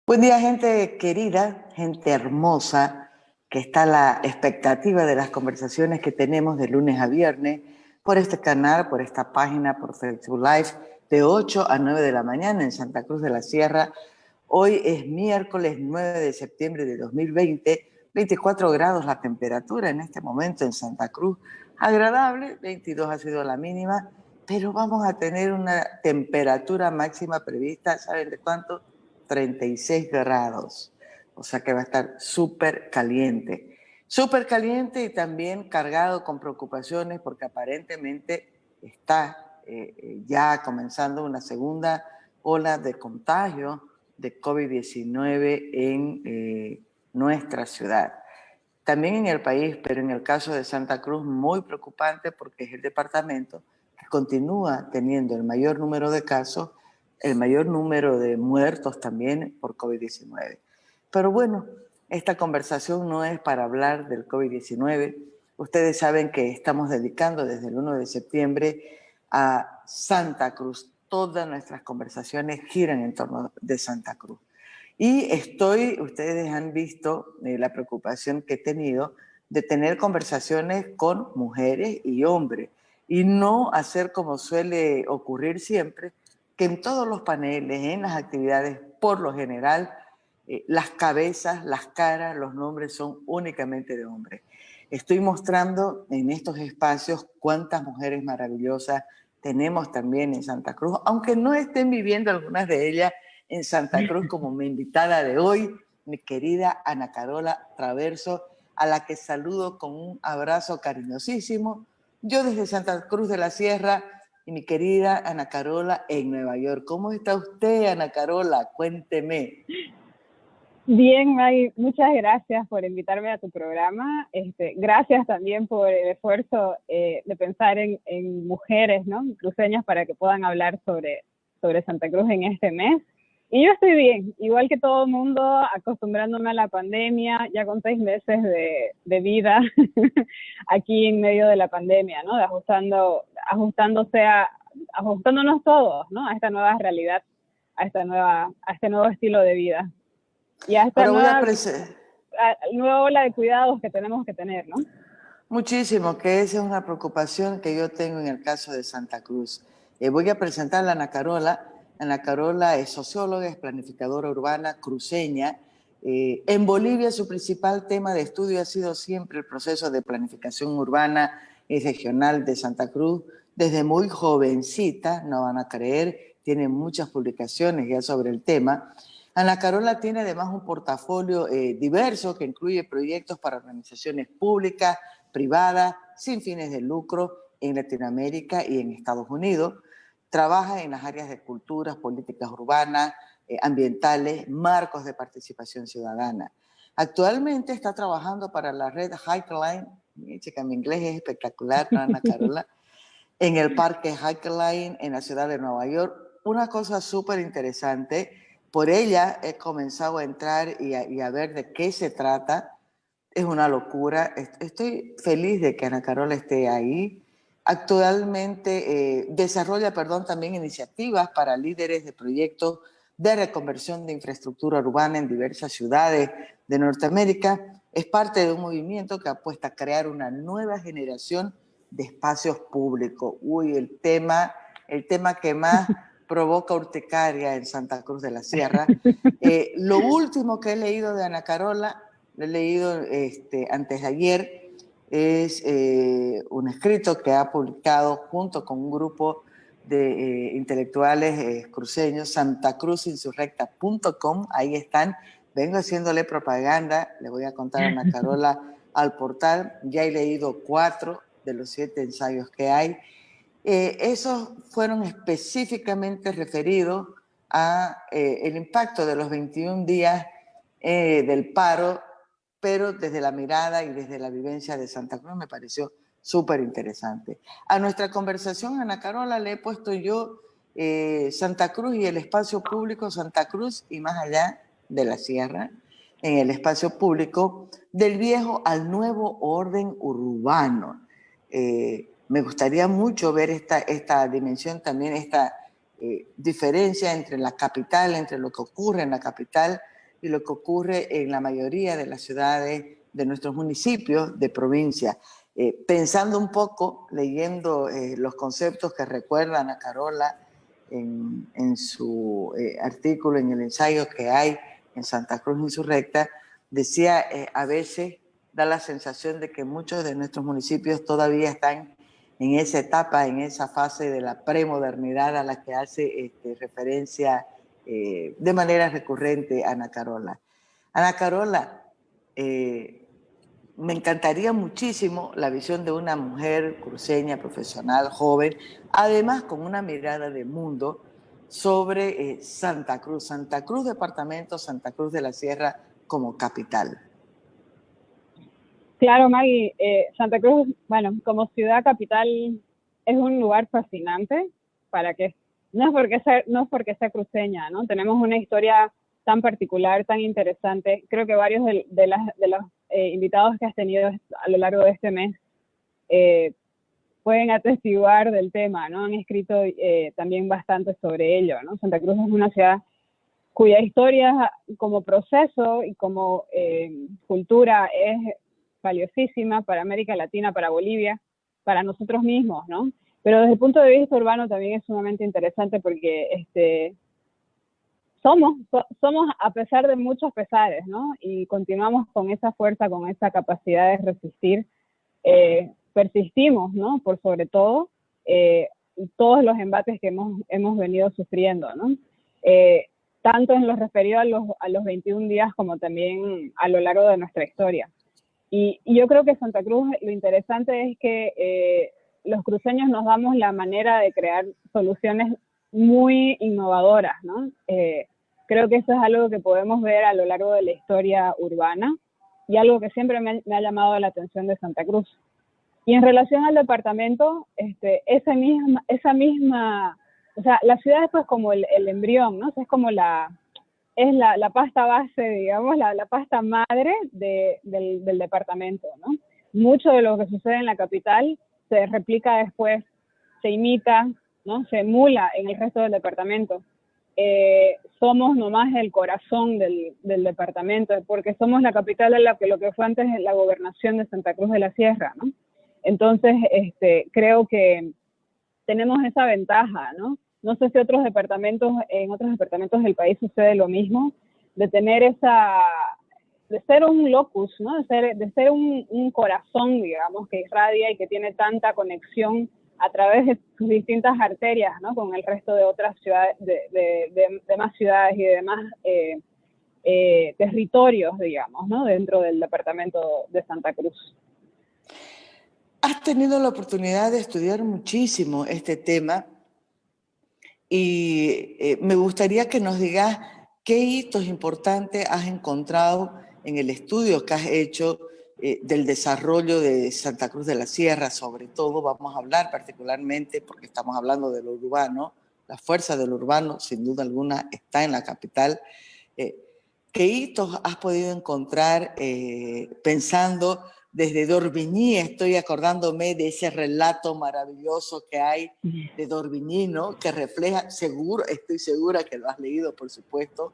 Buen día, gente querida, gente hermosa, que está a la expectativa de las conversaciones que tenemos de lunes a viernes por este canal, por esta página, por Facebook Live, de 8 a 9 de la mañana en Santa Cruz de la Sierra. Hoy es miércoles 9 de septiembre de 2020, 24 grados la temperatura en este momento en Santa Cruz. Agradable, 22 ha sido la mínima, pero vamos a tener una temperatura máxima prevista, ¿saben de cuánto? 36 grados, o sea que va a estar súper caliente y también cargado con preocupaciones porque aparentemente está ya comenzando una segunda ola de contagio de COVID-19 en nuestra ciudad. También en el país, pero en el caso de Santa Cruz, muy preocupante porque es el departamento que continúa teniendo el mayor número de casos, el mayor número de muertos también por COVID-19. Pero bueno, esta conversación no es para hablar del COVID-19. Ustedes saben que estamos dedicando desde el 1 de septiembre a Santa Cruz. Todas nuestras conversaciones giran en torno de Santa Cruz. Y ustedes han visto la preocupación que he tenido de tener conversaciones con mujeres y hombres y no hacer como suele ocurrir siempre, que en todos los paneles, en las actividades, por lo general, las cabezas, las caras, los nombres son únicamente de hombres. Estoy mostrando en estos espacios cuántas mujeres maravillosas tenemos también en Santa Cruz, aunque no estén viviendo algunas de ellas en Santa Cruz, como mi invitada de hoy, mi querida Ana Carola Traverso, a la que saludo con un abrazo cariñosísimo. Yo desde Santa Cruz de la Sierra y mi querida Ana Carola en Nueva York. ¿Cómo está usted, Ana Carola? Cuénteme. Bien, May, muchas gracias por invitarme a tu programa. Gracias también por el esfuerzo de pensar en mujeres, ¿no? Cruceñas, para que puedan hablar sobre Santa Cruz en este mes. Y yo estoy bien, igual que todo el mundo, acostumbrándome a la pandemia, ya con 6 meses de vida aquí en medio de la pandemia, ¿no? Ajustándonos todos, ¿no? A esta nueva realidad, a este nuevo estilo de vida. Y a esta nueva ola de cuidados que tenemos que tener, ¿no? Muchísimo, que esa es una preocupación que yo tengo en el caso de Santa Cruz. Voy a presentar a Ana Carola. Ana Carola es socióloga, es planificadora urbana cruceña. En Bolivia su principal tema de estudio ha sido siempre el proceso de planificación urbana y regional de Santa Cruz. Desde muy jovencita, no van a creer, tiene muchas publicaciones ya sobre el tema. Ana Carola tiene además un portafolio diverso que incluye proyectos para organizaciones públicas, privadas, sin fines de lucro en Latinoamérica y en Estados Unidos. Trabaja en las áreas de culturas, políticas urbanas, ambientales, marcos de participación ciudadana. Actualmente está trabajando para la red Hikeline, chica, mi inglés es espectacular, ¿no, Ana Carola? En el parque Hikeline en la ciudad de Nueva York. Una cosa súper interesante, por ella he comenzado a entrar y a ver de qué se trata. Es una locura. Estoy feliz de que Ana Carola esté ahí. Actualmente desarrolla, también iniciativas para líderes de proyectos de reconversión de infraestructura urbana en diversas ciudades de Norteamérica. Es parte de un movimiento que apuesta a crear una nueva generación de espacios públicos. Uy, el tema que más provoca urticaria en Santa Cruz de la Sierra. Lo último que he leído de Ana Carola, lo he leído antes de ayer, es un escrito que ha publicado junto con un grupo de intelectuales cruceños, santacruzinsurrecta.com, ahí están. Vengo haciéndole propaganda, le voy a contar a Ana Carola al portal. Ya he leído 4 de los 7 ensayos que hay. Esos fueron específicamente referidos a el impacto de los 21 días del paro, pero desde la mirada y desde la vivencia de Santa Cruz. Me pareció súper interesante. A nuestra conversación, Ana Carola, le he puesto yo Santa Cruz y el espacio público, Santa Cruz y más allá de la sierra, en el espacio público, del viejo al nuevo orden urbano. Me gustaría mucho ver esta dimensión también, esta diferencia entre la capital, entre lo que ocurre en la capital y lo que ocurre en la mayoría de las ciudades de nuestros municipios de provincia. Pensando un poco, leyendo los conceptos que recuerdan a Carola en su artículo, en el ensayo que hay en Santa Cruz Insurrecta, decía, a veces da la sensación de que muchos de nuestros municipios todavía están en esa etapa, en esa fase de la premodernidad a la que hace referencia de manera recurrente Ana Carola. Ana Carola, me encantaría muchísimo la visión de una mujer cruceña, profesional, joven, además con una mirada de mundo sobre Santa Cruz departamento, Santa Cruz de la Sierra como capital. Claro, Maggie, Santa Cruz, bueno, como ciudad capital es un lugar fascinante para que, no es porque sea cruceña, ¿no? Tenemos una historia tan particular, tan interesante. Creo que varios de los invitados que has tenido a lo largo de este mes pueden atestiguar del tema, ¿no? Han escrito también bastante sobre ello, ¿no? Santa Cruz es una ciudad cuya historia como proceso y como cultura es valiosísima para América Latina, para Bolivia, para nosotros mismos, ¿no? Pero desde el punto de vista urbano también es sumamente interesante porque somos a pesar de muchos pesares, ¿no? Y continuamos con esa fuerza, con esa capacidad de resistir, persistimos, ¿no? Por sobre todo, todos los embates que hemos venido sufriendo, ¿no? Tanto en lo referido a los 21 días como también a lo largo de nuestra historia. Y yo creo que Santa Cruz, lo interesante es que los cruceños nos damos la manera de crear soluciones muy innovadoras, ¿no? Creo que eso es algo que podemos ver a lo largo de la historia urbana y algo que siempre me ha llamado la atención de Santa Cruz. Y en relación al departamento, esa misma, o sea, la ciudad es pues como el embrión, ¿no? O sea, es como la pasta base, digamos, la pasta madre del departamento, ¿no? Mucho de lo que sucede en la capital se replica después, se imita, ¿no? Se emula en el resto del departamento. Somos nomás el corazón del departamento, porque somos la capital de lo que fue antes la gobernación de Santa Cruz de la Sierra, ¿no? Entonces, creo que tenemos esa ventaja, ¿no? No sé si en otros departamentos del país sucede lo mismo, de tener de ser un locus, ¿no? De ser un corazón, digamos, que irradia y que tiene tanta conexión a través de sus distintas arterias, ¿no? Con el resto de otras ciudades, de más ciudades y de demás territorios, digamos, ¿no? Dentro del departamento de Santa Cruz. Has tenido la oportunidad de estudiar muchísimo este tema y me gustaría que nos digas qué hitos importantes has encontrado en el estudio que has hecho del desarrollo de Santa Cruz de la Sierra. Sobre todo vamos a hablar particularmente, porque estamos hablando de lo urbano, la fuerza del urbano sin duda alguna está en la capital. ¿Qué hitos has podido encontrar pensando desde d'Orbigny? Estoy acordándome de ese relato maravilloso que hay de d'Orbigny, ¿no? Que refleja, seguro, estoy segura que lo has leído, por supuesto,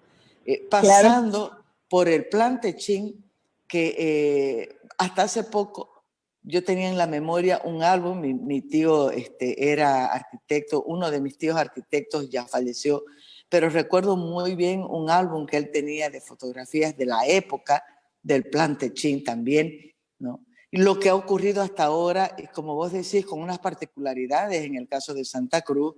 pasando claro, por el Plan Techín, que hasta hace poco yo tenía en la memoria un álbum, mi tío era arquitecto, uno de mis tíos arquitectos ya falleció, pero recuerdo muy bien un álbum que él tenía de fotografías de la época del Plan Techín también, ¿no? Y lo que ha ocurrido hasta ahora es, como vos decís, con unas particularidades en el caso de Santa Cruz,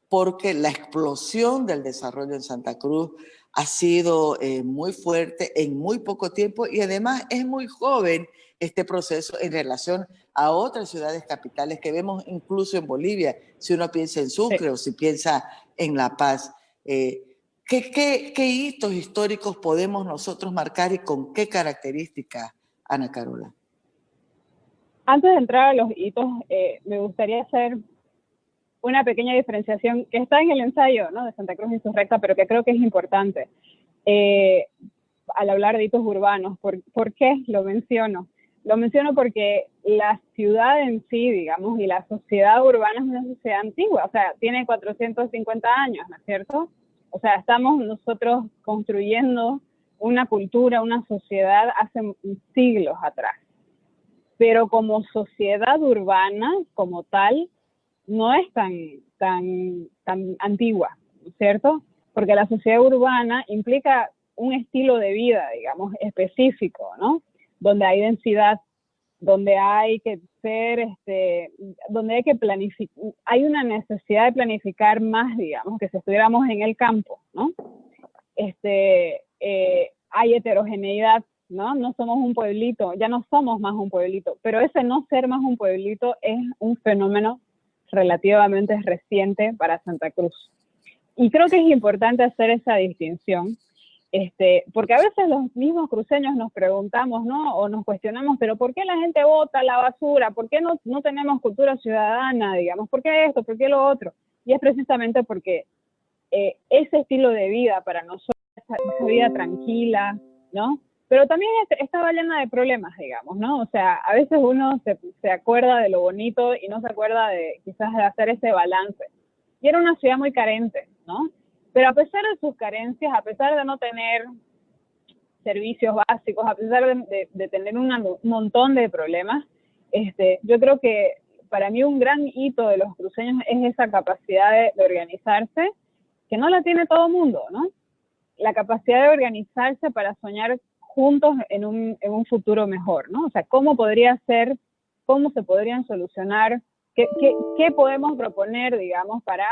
porque la explosión del desarrollo en Santa Cruz ha sido muy fuerte en muy poco tiempo y además es muy joven este proceso en relación a otras ciudades capitales que vemos incluso en Bolivia, si uno piensa en Sucre o si piensa en La Paz. ¿Qué hitos históricos podemos nosotros marcar y con qué características, Ana Carola? Antes de entrar a los hitos, me gustaría hacer una pequeña diferenciación que está en el ensayo, ¿no? De Santa Cruz Insurrecta, pero que creo que es importante al hablar de hitos urbanos. ¿Por qué lo menciono? Lo menciono porque la ciudad en sí, digamos, y la sociedad urbana es una sociedad antigua, o sea, tiene 450 años, ¿no es cierto? O sea, estamos nosotros construyendo una cultura, una sociedad hace siglos atrás. Pero como sociedad urbana, como tal, no es tan antigua, ¿cierto? Porque la sociedad urbana implica un estilo de vida, digamos, específico, ¿no? Donde hay densidad, donde hay que ser, donde hay que planificar, hay una necesidad de planificar más, digamos, que si estuviéramos en el campo, ¿no? Hay heterogeneidad, ¿no? No somos un pueblito, ya no somos más un pueblito, pero ese no ser más un pueblito es un fenómeno relativamente reciente para Santa Cruz. Y creo que es importante hacer esa distinción, porque a veces los mismos cruceños nos preguntamos, ¿no? O nos cuestionamos, pero ¿por qué la gente bota la basura? ¿Por qué no tenemos cultura ciudadana, digamos? ¿Por qué esto? ¿Por qué lo otro? Y es precisamente porque ese estilo de vida para nosotros, esa vida tranquila, ¿no? Pero también estaba llena de problemas, digamos, ¿no? O sea, a veces uno se acuerda de lo bonito y no se acuerda de quizás de hacer ese balance. Y era una ciudad muy carente, ¿no? Pero a pesar de sus carencias, a pesar de no tener servicios básicos, a pesar de tener un montón de problemas, yo creo que para mí un gran hito de los cruceños es esa capacidad de organizarse, que no la tiene todo el mundo, ¿no? La capacidad de organizarse para soñar juntos en un futuro mejor, ¿no? O sea, ¿cómo podría ser, cómo se podrían solucionar, qué podemos proponer, digamos, para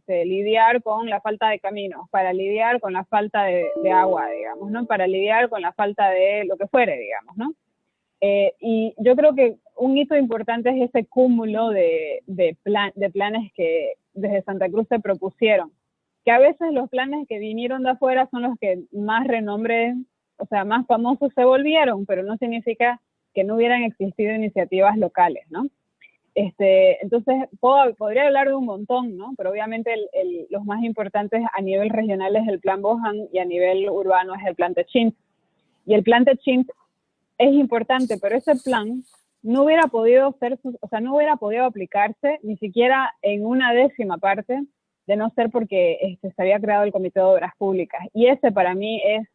lidiar con la falta de caminos, para lidiar con la falta de agua, digamos, ¿no? Para lidiar con la falta de lo que fuere, digamos, ¿no? Y yo creo que un hito importante es ese cúmulo de planes que desde Santa Cruz se propusieron, que a veces los planes que vinieron de afuera son los que más renombre, o sea, más famosos se volvieron, pero no significa que no hubieran existido iniciativas locales, ¿no? Entonces, podría hablar de un montón, ¿no? Pero obviamente los más importantes a nivel regional es el Plan Bohan y a nivel urbano es el Plan Techint. Y el Plan Techint es importante, pero ese plan no hubiera podido no hubiera podido aplicarse ni siquiera en una décima parte de no ser porque se había creado el Comité de Obras Públicas. Y ese para mí es,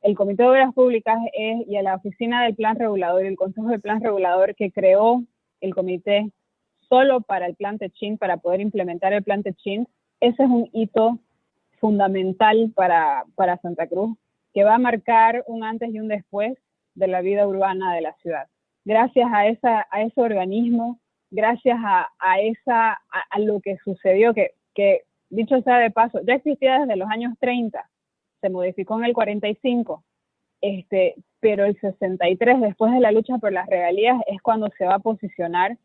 el Comité de Obras Públicas y a la Oficina del Plan Regulador y el Consejo del Plan Regulador que creó el comité solo para el Plan Techint, para poder implementar el Plan Techint, ese es un hito fundamental para Santa Cruz, que va a marcar un antes y un después de la vida urbana de la ciudad. Gracias a ese organismo, gracias a lo que sucedió, que dicho sea de paso, ya existía desde los años 30, se modificó en el 45, pero el 63, después de la lucha por las regalías, es cuando se va a posicionar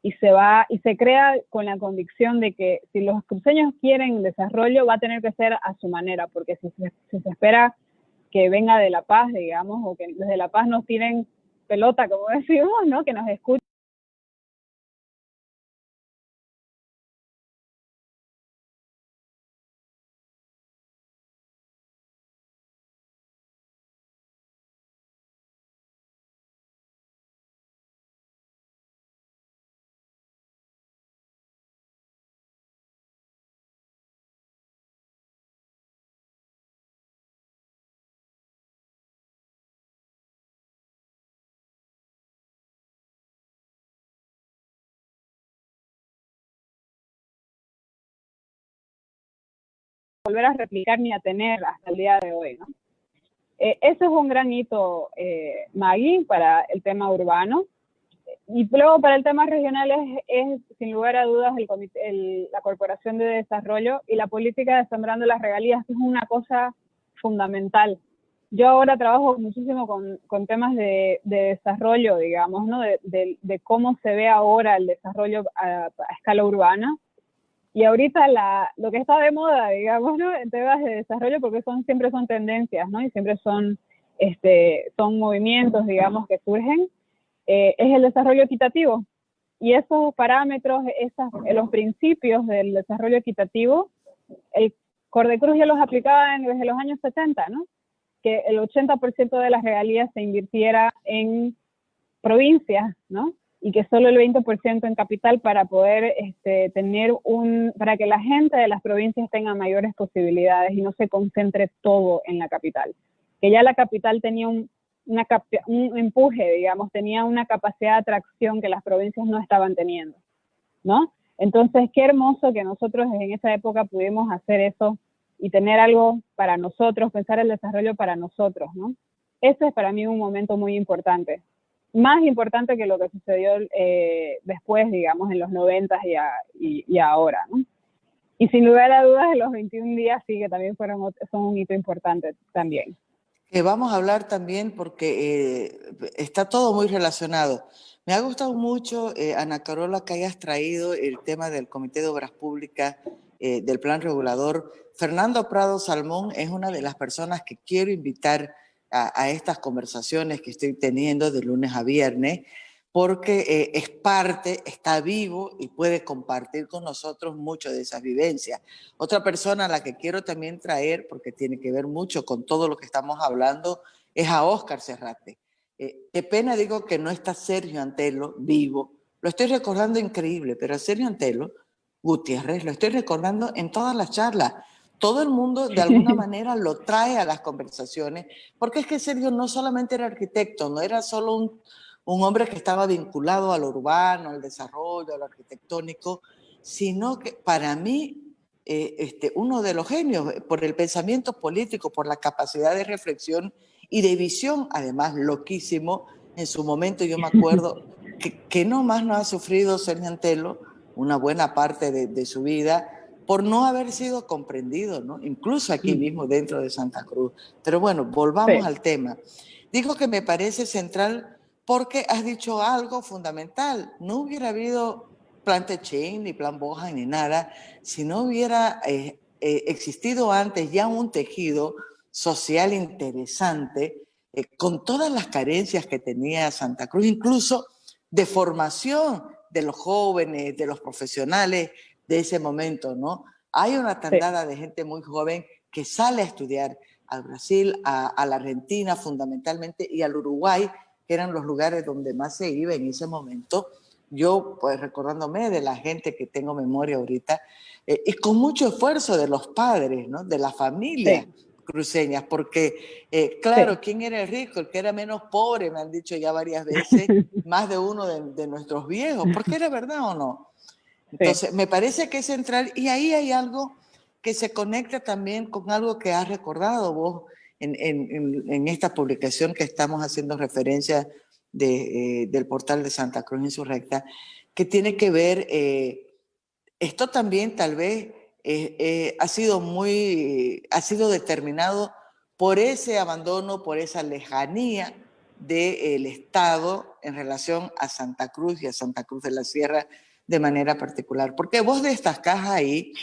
y se crea con la convicción de que si los cruceños quieren desarrollo, va a tener que ser a su manera, porque si se espera que venga de La Paz, digamos, o que desde La Paz nos tiren pelota, como decimos, ¿no? Que nos escuchen. Volver a replicar ni a tener hasta el día de hoy, ¿no? Ese es un gran hito, Maggie, para el tema urbano. Y luego para el tema regional es sin lugar a dudas la Corporación de Desarrollo y la política de Sembrando las Regalías, que es una cosa fundamental. Yo ahora trabajo muchísimo con temas de desarrollo, digamos, ¿no? De cómo se ve ahora el desarrollo a escala urbana. Y ahorita lo que está de moda, digamos, ¿no? En temas de desarrollo, porque siempre son tendencias, ¿no? Y siempre son movimientos, digamos, que surgen, es el desarrollo equitativo. Y esos parámetros, los principios del desarrollo equitativo, el Cordecruz ya los aplicaba desde los años 70, ¿no? Que el 80% de las regalías se invirtiera en provincias, ¿no? Y que solo el 20% en capital para poder para que la gente de las provincias tenga mayores posibilidades y no se concentre todo en la capital. que ya la capital tenía un empuje, digamos, tenía una capacidad de atracción que las provincias no estaban teniendo, ¿no? Entonces, qué hermoso que nosotros en esa época pudimos hacer eso y tener algo para nosotros, pensar el desarrollo para nosotros, ¿no? Ese es para mí un momento muy importante, más importante que lo que sucedió después, digamos, en los 90 y ahora, ¿no? Y sin lugar a dudas, los 21 días sí que también son un hito importante también. Vamos a hablar también porque está todo muy relacionado. Me ha gustado mucho, Ana Carola, que hayas traído el tema del Comité de Obras Públicas, del Plan Regulador. Fernando Prado Salmón es una de las personas que quiero invitar a estas conversaciones que estoy teniendo de lunes a viernes, porque es parte, está vivo y puede compartir con nosotros mucho de esas vivencias. Otra persona a la que quiero también traer, porque tiene que ver mucho con todo lo que estamos hablando, es a Óscar Serrate. Qué pena digo que no está Sergio Antelo vivo. Lo estoy recordando increíble, pero a Sergio Antelo Gutiérrez lo estoy recordando en todas las charlas. Todo el mundo de alguna manera lo trae a las conversaciones, porque es que Sergio no solamente era arquitecto, no era solo un hombre que estaba vinculado a lo urbano, al desarrollo, a lo arquitectónico, sino que para mí uno de los genios por el pensamiento político, por la capacidad de reflexión y de visión, además loquísimo. En su momento yo me acuerdo que no más no ha sufrido Sergio Antelo una buena parte de su vida por no haber sido comprendido, ¿no? Incluso aquí mismo dentro de Santa Cruz. Pero bueno, volvamos al tema. Digo que me parece central porque has dicho algo fundamental. No hubiera habido plan Techín, ni plan Bojan, ni nada, si no hubiera existido antes ya un tejido social interesante, con todas las carencias que tenía Santa Cruz, incluso de formación de los jóvenes, de los profesionales de ese momento, ¿no? Hay una tandada de gente muy joven que sale a estudiar al Brasil, a la Argentina fundamentalmente, y al Uruguay, que eran los lugares donde más se iba en ese momento. Yo, pues recordándome de la gente que tengo memoria ahorita, y con mucho esfuerzo de los padres, ¿no? De la familia cruceñas, porque claro, ¿quién era el rico? El que era menos pobre, me han dicho ya varias veces, más de uno de nuestros viejos, porque era verdad o no. Entonces, me parece que es central, y ahí hay algo que se conecta también con algo que has recordado vos en esta publicación que estamos haciendo referencia del portal de Santa Cruz Insurrecta, que tiene que ver, esto también tal vez ha sido determinado por ese abandono, por esa lejanía del Estado en relación a Santa Cruz y a Santa Cruz de la Sierra de manera particular. Porque vos destacás ahí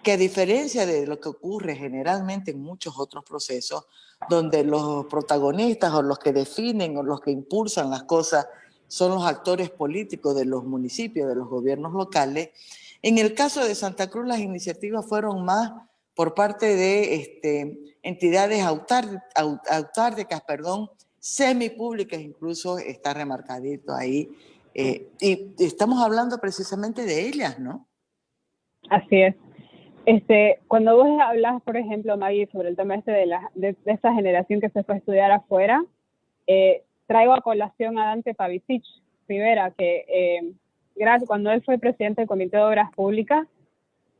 que a diferencia de lo que ocurre generalmente en muchos otros procesos, donde los protagonistas o los que definen o los que impulsan las cosas son los actores políticos de los municipios, de los gobiernos locales, en el caso de Santa Cruz las iniciativas fueron más por parte de entidades autárquicas, semipúblicas, incluso está remarcadito ahí. Y estamos hablando precisamente de ellas, ¿no? Así es. Cuando vos hablas, por ejemplo, Maggie, sobre el tema de esa generación que se fue a estudiar afuera, traigo a colación a Dante Pavicic Rivera, que cuando él fue presidente del Comité de Obras Públicas,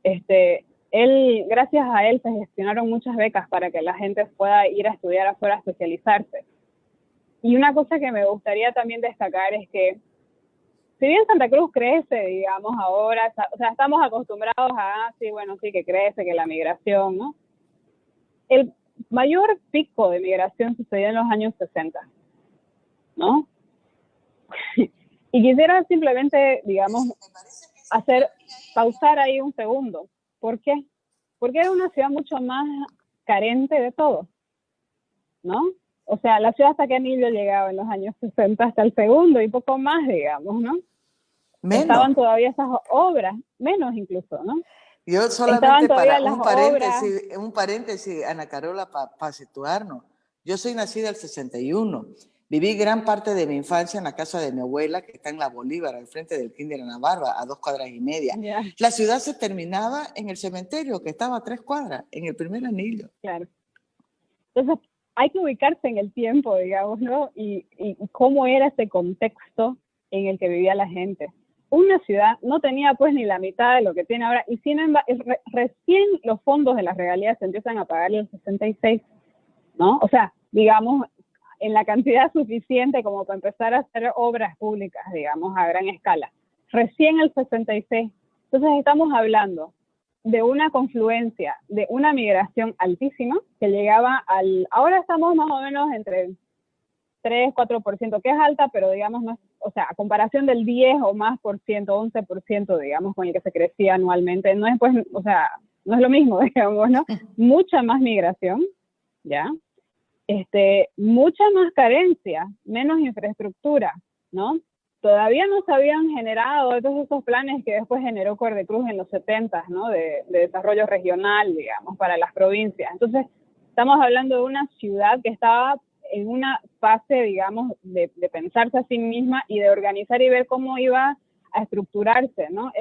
gracias a él se gestionaron muchas becas para que la gente pueda ir a estudiar afuera, a especializarse. Y una cosa que me gustaría también destacar es que, si bien Santa Cruz crece, digamos, ahora, o sea, estamos acostumbrados a, sí, que crece, que la migración, ¿no? El mayor pico de migración sucedió en los años 60, ¿no? Y quisiera simplemente, digamos, pausar ahí un segundo. ¿Por qué? Porque era una ciudad mucho más carente de todo, ¿no? O sea, la ciudad hasta que Emilio llegaba en los años 60 hasta el segundo y poco más, digamos, ¿no? Menos. Estaban todavía esas obras, menos incluso, ¿no? Yo solamente para un paréntesis, Ana Carola, para situarnos. Yo soy nacida el 61. Viví gran parte de mi infancia en la casa de mi abuela, que está en la Bolívar, al frente del Kinder Ana Barba, a 2 cuadras y media. Yeah. La ciudad se terminaba en el cementerio, que estaba a 3 cuadras, en el primer anillo. Claro. Entonces, hay que ubicarse en el tiempo, digamos, ¿no? Y cómo era ese contexto en el que vivía la gente. Una ciudad no tenía pues ni la mitad de lo que tiene ahora, y sin embargo, recién los fondos de las regalías se empiezan a pagar en el 66, ¿no? O sea, digamos, en la cantidad suficiente como para empezar a hacer obras públicas, digamos, a gran escala. Recién el 66. Entonces estamos hablando de una confluencia, de una migración altísima que llegaba ahora estamos más o menos entre 3-4%, que es alta, pero digamos, no es, o sea, a comparación del 10 o más por ciento, 11%, digamos, con el que se crecía anualmente, no es pues, o sea, no es lo mismo, digamos, ¿no? Mucha más migración, ¿ya? Mucha más carencia, menos infraestructura, ¿no? Todavía no se habían generado todos esos planes que después generó Cordecruz en los 70, ¿no? De desarrollo regional, digamos, para las provincias. Entonces, estamos hablando de una ciudad que estaba en una fase, digamos, de pensarse a sí misma y de organizar y ver cómo iba a estructurarse, ¿no?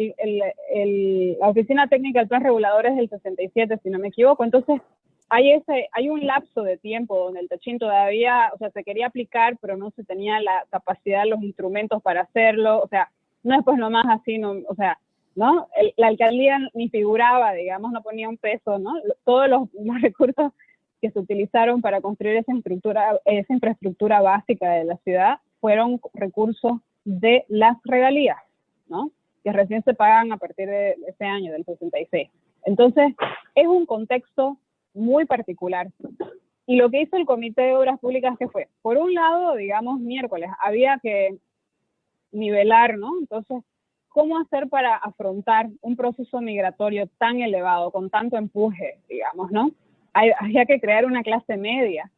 La Oficina Técnica del Plan Regulador es del 67, si no me equivoco. Entonces, hay un lapso de tiempo donde el Techín todavía, o sea, se quería aplicar, pero no se tenía la capacidad, los instrumentos para hacerlo. O sea, no es pues nomás así, no, o sea, ¿no? La alcaldía ni figuraba, digamos, no ponía un peso, ¿no? Todos los recursos que se utilizaron para construir esa infraestructura básica de la ciudad fueron recursos de las regalías, ¿no? Que recién se pagan a partir de ese año, del 66. Entonces, es un contexto muy particular. Y lo que hizo el Comité de Obras Públicas, ¿qué fue? Por un lado, digamos, miércoles, había que nivelar, ¿no? Entonces, ¿cómo hacer para afrontar un proceso migratorio tan elevado, con tanto empuje, digamos, ¿no? Había que crear una clase media,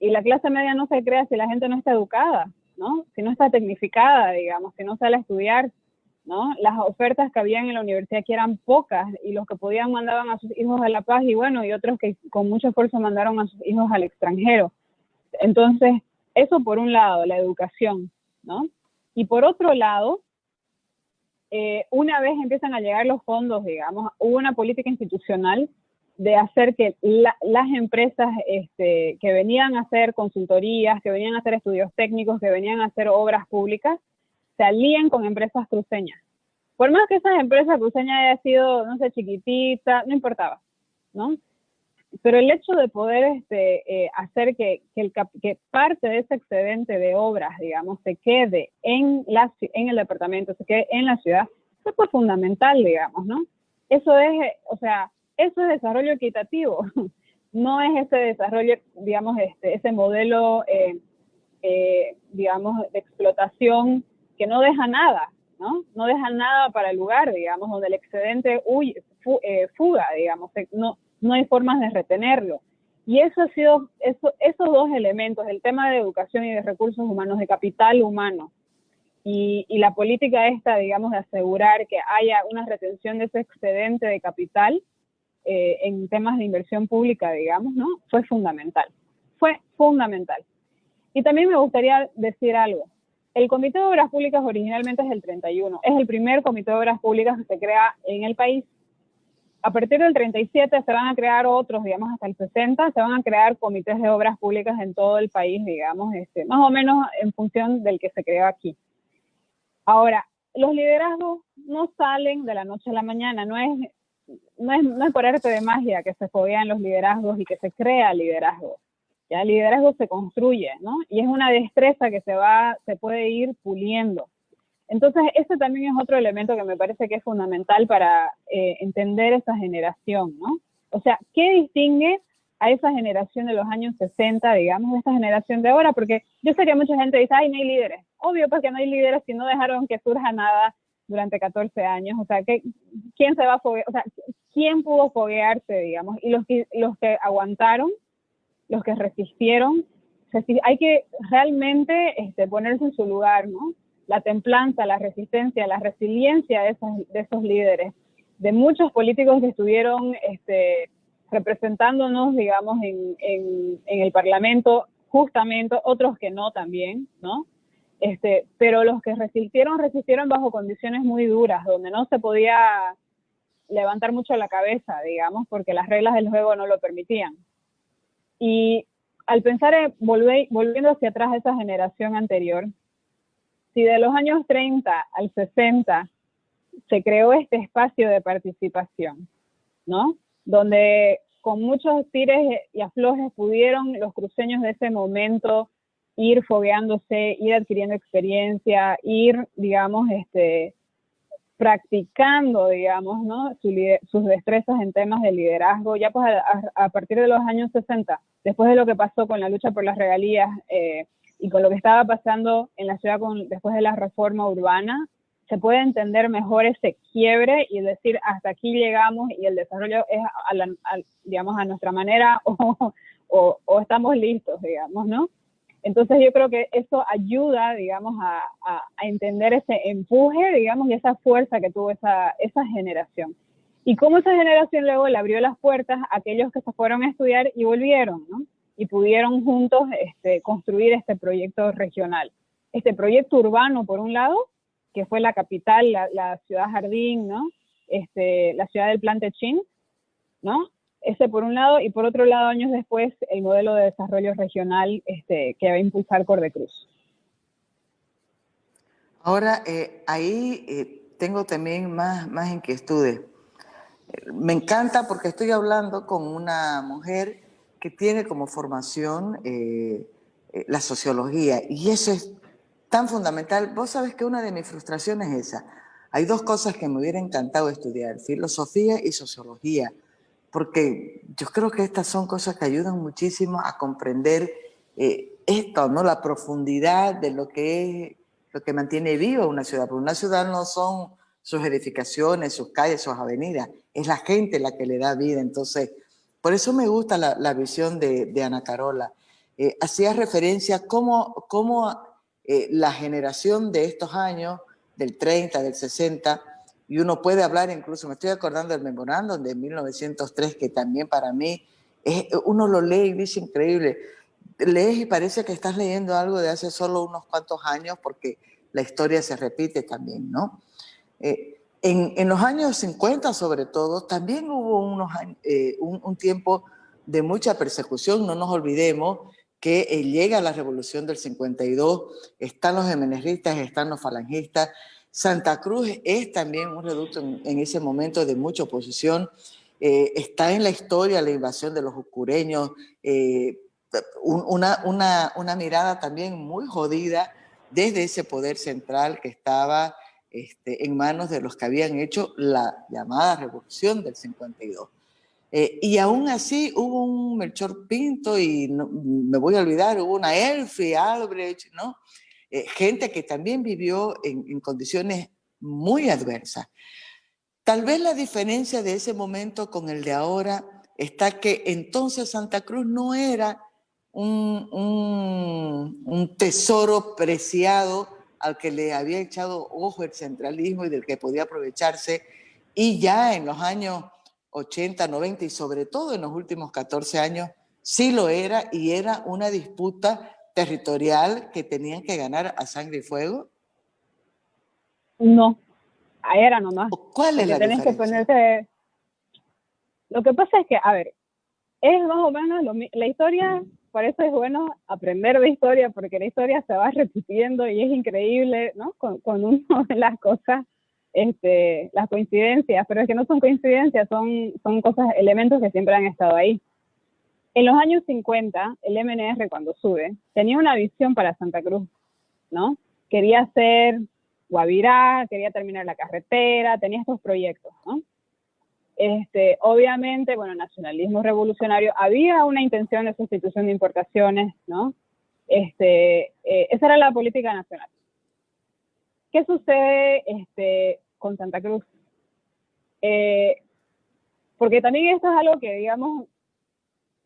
y la clase media no se crea si la gente no está educada, ¿no? Si no está tecnificada, digamos, si no sale a estudiar, ¿no? Las ofertas que habían en la universidad aquí eran pocas, y los que podían mandaban a sus hijos a La Paz, y bueno, y otros que con mucho esfuerzo mandaron a sus hijos al extranjero. Entonces, eso por un lado, la educación, ¿no? Y por otro lado, una vez empiezan a llegar los fondos, digamos, hubo una política institucional de hacer que las empresas que venían a hacer consultorías, que venían a hacer estudios técnicos, que venían a hacer obras públicas, se alíen con empresas cruceñas. Por más que esas empresas cruceñas haya sido, no sé, chiquitita, no importaba, ¿no? Pero el hecho de poder hacer que parte de ese excedente de obras, digamos, se quede en el departamento, se quede en la ciudad, eso fue fundamental, digamos, ¿no? Eso es, o sea, eso es desarrollo equitativo, no es ese desarrollo, digamos, ese modelo, digamos, de explotación que no deja nada, ¿no? No deja nada para el lugar, digamos, donde el excedente fuga, digamos, no hay formas de retenerlo. Y eso ha sido, esos dos elementos, el tema de educación y de recursos humanos, de capital humano, y la política digamos, de asegurar que haya una retención de ese excedente de capital en temas de inversión pública, digamos, ¿no? Fue fundamental. Fue fundamental. Y también me gustaría decir algo. El Comité de Obras Públicas originalmente es el 31. Es el primer Comité de Obras Públicas que se crea en el país. A partir del 37 se van a crear otros, digamos, hasta el 60, se van a crear comités de obras públicas en todo el país, digamos, más o menos en función del que se creó aquí. Ahora, los liderazgos no salen de la noche a la mañana, no es por arte de magia que se foguean los liderazgos y que se crea liderazgo. Ya el liderazgo se construye, ¿no? Y es una destreza que se puede ir puliendo. Entonces, ese también es otro elemento que me parece que es fundamental para entender esa generación, ¿no? O sea, ¿qué distingue a esa generación de los años 60, digamos, de esta generación de ahora? Porque yo sé que mucha gente dice, ay, no hay líderes. Obvio, porque no hay líderes si no dejaron que surja nada durante 14 años. O sea, ¿quién se va a foguear? O sea, ¿quién pudo foguearse, digamos? Y los que aguantaron, los que resistieron, hay que realmente ponerse en su lugar, ¿no? La templanza, la resistencia, la resiliencia de esos líderes, de muchos políticos que estuvieron representándonos, digamos, en el Parlamento, justamente, otros que no también, ¿no? Pero los que resistieron bajo condiciones muy duras, donde no se podía levantar mucho la cabeza, digamos, porque las reglas del juego no lo permitían. Y al pensar en volviendo hacia atrás a esa generación anterior, si de los años 30 al 60 se creó este espacio de participación, ¿no? Donde con muchos tires y aflojes pudieron los cruceños de ese momento ir fogueándose, ir adquiriendo experiencia, ir, digamos, practicando, digamos, ¿no? Sus destrezas en temas de liderazgo, ya pues a partir de los años 60, después de lo que pasó con la lucha por las regalías y con lo que estaba pasando en la ciudad después de la reforma urbana, se puede entender mejor ese quiebre y decir hasta aquí llegamos y el desarrollo es digamos, a nuestra manera o estamos listos, digamos, ¿no? Entonces yo creo que eso ayuda, digamos, a entender ese empuje, digamos, y esa fuerza que tuvo esa generación. Y cómo esa generación luego le abrió las puertas a aquellos que se fueron a estudiar y volvieron, ¿no? Y pudieron juntos construir este proyecto regional. Este proyecto urbano, por un lado, que fue la capital, la ciudad jardín, ¿no? La ciudad del Plan Techín, ¿no? Ese por un lado, y por otro lado, años después, el modelo de desarrollo regional que va a impulsar Cordecruz. Ahora, ahí tengo también más inquietudes. Me encanta porque estoy hablando con una mujer que tiene como formación la sociología, y eso es tan fundamental. Vos sabés que una de mis frustraciones es esa. Hay dos cosas que me hubiera encantado estudiar, filosofía y sociología, porque yo creo que estas son cosas que ayudan muchísimo a comprender esto, ¿no? La profundidad de lo que mantiene viva una ciudad. Porque una ciudad no son sus edificaciones, sus calles, sus avenidas, es la gente la que le da vida. Entonces, por eso me gusta la visión de Ana Carola. Hacía referencia a cómo la generación de estos años, del 30, del 60, y uno puede hablar, incluso me estoy acordando del memorándum de 1903, que también para mí, uno lo lee y dice increíble, lees y parece que estás leyendo algo de hace solo unos cuantos años, porque la historia se repite también, ¿no? En los años 50, sobre todo, también hubo un tiempo de mucha persecución. No nos olvidemos que llega la revolución del 52, están los emeneristas, están los falangistas. Santa Cruz es también un reducto en ese momento de mucha oposición. Está en la historia la invasión de los oscureños, una mirada también muy jodida desde ese poder central que estaba en manos de los que habían hecho la llamada revolución del 52. Y aún así hubo un Melchor Pinto y no, me voy a olvidar, hubo una Elfie Albrecht, ¿no? Gente que también vivió en condiciones muy adversas. Tal vez la diferencia de ese momento con el de ahora está que entonces Santa Cruz no era un tesoro preciado al que le había echado ojo el centralismo y del que podía aprovecharse, y ya en los años 80, 90 y sobre todo en los últimos 14 años sí lo era, y era una disputa territorial que tenían que ganar a sangre y fuego. No, ahí era nomás. ¿Cuál es la diferencia? Lo que pasa es que, a ver, es más o menos la historia, por eso es bueno aprender de historia, porque la historia se va repitiendo y es increíble, ¿no? Con uno de las cosas, las coincidencias, pero es que no son coincidencias, son cosas, elementos que siempre han estado ahí. En los años 50, el MNR cuando sube, tenía una visión para Santa Cruz, ¿no? Quería hacer Guavirá, quería terminar la carretera, tenía estos proyectos, ¿no? Obviamente, bueno, nacionalismo revolucionario, había una intención de sustitución de importaciones, ¿no? Esa era la política nacional. ¿Qué sucede con Santa Cruz? Porque también esto es algo que, digamos,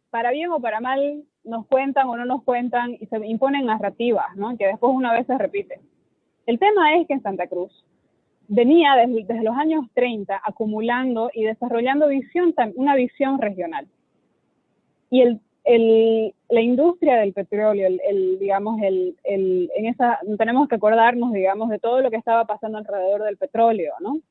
para bien o para mal, nos cuentan o no nos cuentan y se imponen narrativas, ¿no? Que después una vez se repite. El tema es que en Santa Cruz venía desde los años 30 acumulando y desarrollando una visión regional. Y la industria del petróleo, tenemos que acordarnos, digamos, de todo lo que estaba pasando alrededor del petróleo, ¿no?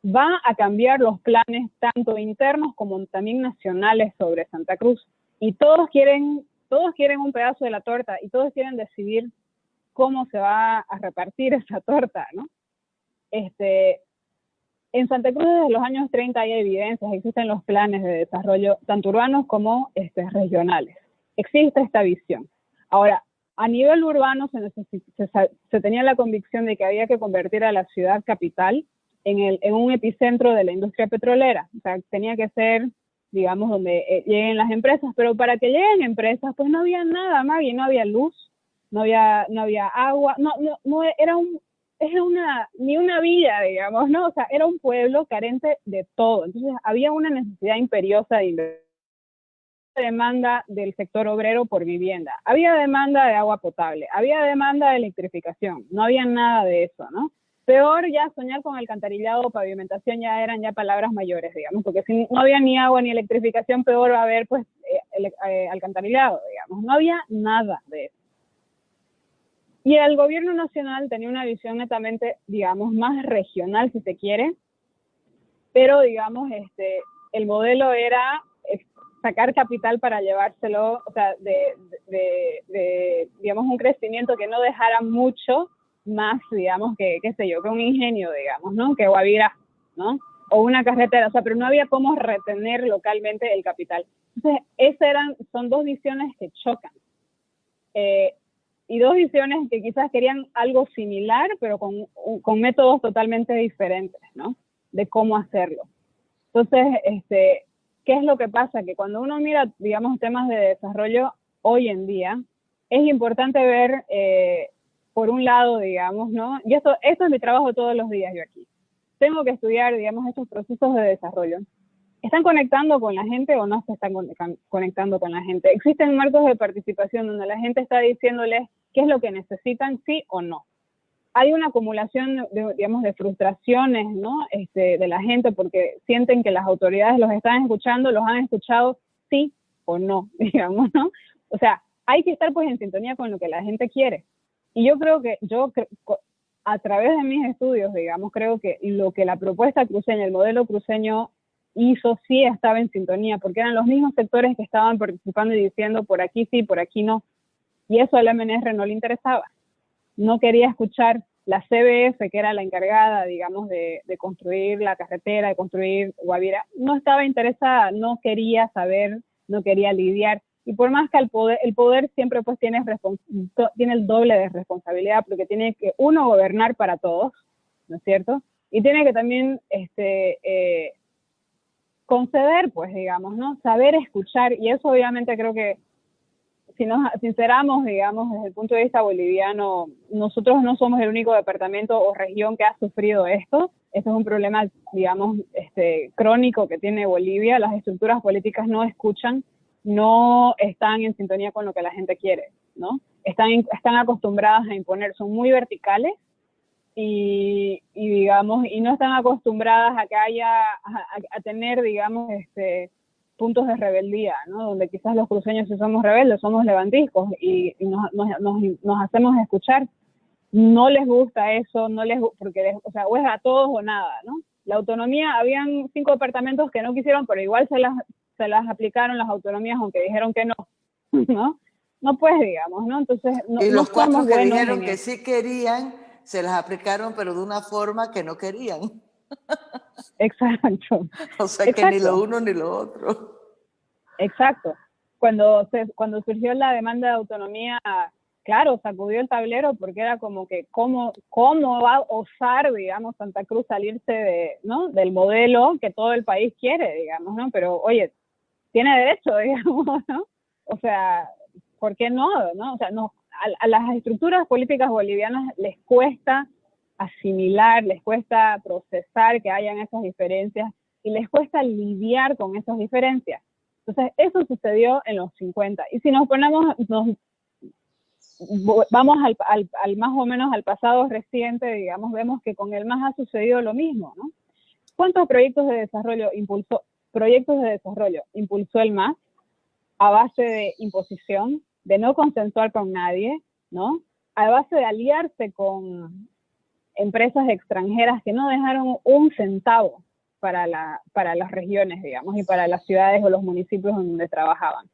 Va a cambiar los planes tanto internos como también nacionales sobre Santa Cruz. y todos quieren un pedazo de la torta y todos quieren decidir cómo se va a repartir esa torta, ¿no? En Santa Cruz desde los años 30 hay evidencias, existen los planes de desarrollo tanto urbanos como regionales. Existe esta visión. Ahora, a nivel urbano se tenía la convicción de que había que convertir a la ciudad capital en un epicentro de la industria petrolera. O sea, tenía que ser, digamos, donde lleguen las empresas, pero para que lleguen empresas, pues no había nada, Maggie, no había luz, no había agua, no era ni una villa, digamos, ¿no? O sea, era un pueblo carente de todo. Entonces, había una necesidad imperiosa de demanda del sector obrero por vivienda, había demanda de agua potable, había demanda de electrificación, no había nada de eso, ¿no? Peor ya soñar con alcantarillado o pavimentación ya eran ya palabras mayores, digamos, porque si no había ni agua ni electrificación, peor va a haber pues alcantarillado, digamos, no había nada de eso. Y el gobierno nacional tenía una visión netamente, digamos, más regional, si se quiere, pero, digamos, el modelo era sacar capital para llevárselo, o sea, digamos, un crecimiento que no dejara mucho más, digamos, que, qué sé yo, que un ingenio, digamos, ¿no? Que Guavirá, ¿no? O una carretera, o sea, pero no había cómo retener localmente el capital. Entonces, son dos visiones que chocan. Y dos visiones que quizás querían algo similar, pero con métodos totalmente diferentes, ¿no? De cómo hacerlo. Entonces, ¿qué es lo que pasa? Que cuando uno mira, digamos, temas de desarrollo hoy en día, es importante ver, por un lado, digamos, ¿no? Y esto es mi trabajo todos los días yo aquí. Tengo que estudiar, digamos, estos procesos de desarrollo. ¿Están conectando con la gente o no se están conectando con la gente? Existen marcos de participación donde la gente está diciéndoles qué es lo que necesitan, sí o no. Hay una acumulación, digamos, de frustraciones, ¿no? De la gente porque sienten que las autoridades los están escuchando, los han escuchado, sí o no, digamos, ¿no? O sea, hay que estar pues en sintonía con lo que la gente quiere. Y yo creo que a través de mis estudios, digamos, creo que lo que la propuesta cruceña, el modelo cruceño hizo, sí estaba en sintonía, porque eran los mismos sectores que estaban participando y diciendo por aquí sí, por aquí no. Y eso al MNR no le interesaba. No quería escuchar la CBF, que era la encargada, digamos, de construir la carretera, de construir Guavirá, no estaba interesada, no quería saber, no quería lidiar. Y por más que el poder siempre pues tiene el doble de responsabilidad, porque tiene que, uno, gobernar para todos, ¿no es cierto? Y tiene que también conceder, pues, digamos, ¿no? Saber escuchar, y eso obviamente creo que si nos sinceramos, digamos, desde el punto de vista boliviano, nosotros no somos el único departamento o región que ha sufrido esto. Esto es un problema, digamos, crónico que tiene Bolivia. Las estructuras políticas no escuchan, no están en sintonía con lo que la gente quiere, ¿no? Están acostumbradas a imponer, son muy verticales y digamos, y no están acostumbradas a que a tener, digamos, puntos de rebeldía, ¿no? Donde quizás los cruceños, si somos rebeldes, somos levantiscos y nos hacemos escuchar. No les gusta eso, porque o sea, o es a todos o nada, ¿no? La autonomía, habían 5 departamentos que no quisieron, pero igual se las aplicaron las autonomías, aunque dijeron que no, ¿no? No pues, digamos, ¿no? Entonces, y los 4 que dijeron que eso. sí querían, se las aplicaron, pero de una forma que no querían. Exacto. O sea, Exacto. que ni lo uno ni lo otro. Exacto. Cuando surgió la demanda de autonomía, claro, sacudió el tablero porque era como que cómo va a osar, digamos, Santa Cruz salirse del modelo que todo el país quiere, digamos, ¿no? Pero, oye, tiene derecho, digamos, ¿no? O sea, ¿por qué no? ¿No? O sea, no, a las estructuras políticas bolivianas les cuesta asimilar, les cuesta procesar que hayan esas diferencias y les cuesta lidiar con esas diferencias. Entonces, eso sucedió en los 50. Y si nos vamos al más o menos al pasado reciente, digamos, vemos que con el MAS ha sucedido lo mismo, ¿no? ¿Cuántos proyectos de desarrollo impulsó el MAS a base de imposición, de no consensuar con nadie, ¿no? A base de aliarse con empresas extranjeras que no dejaron un centavo para las regiones, digamos, y para las ciudades o los municipios en donde trabajaban.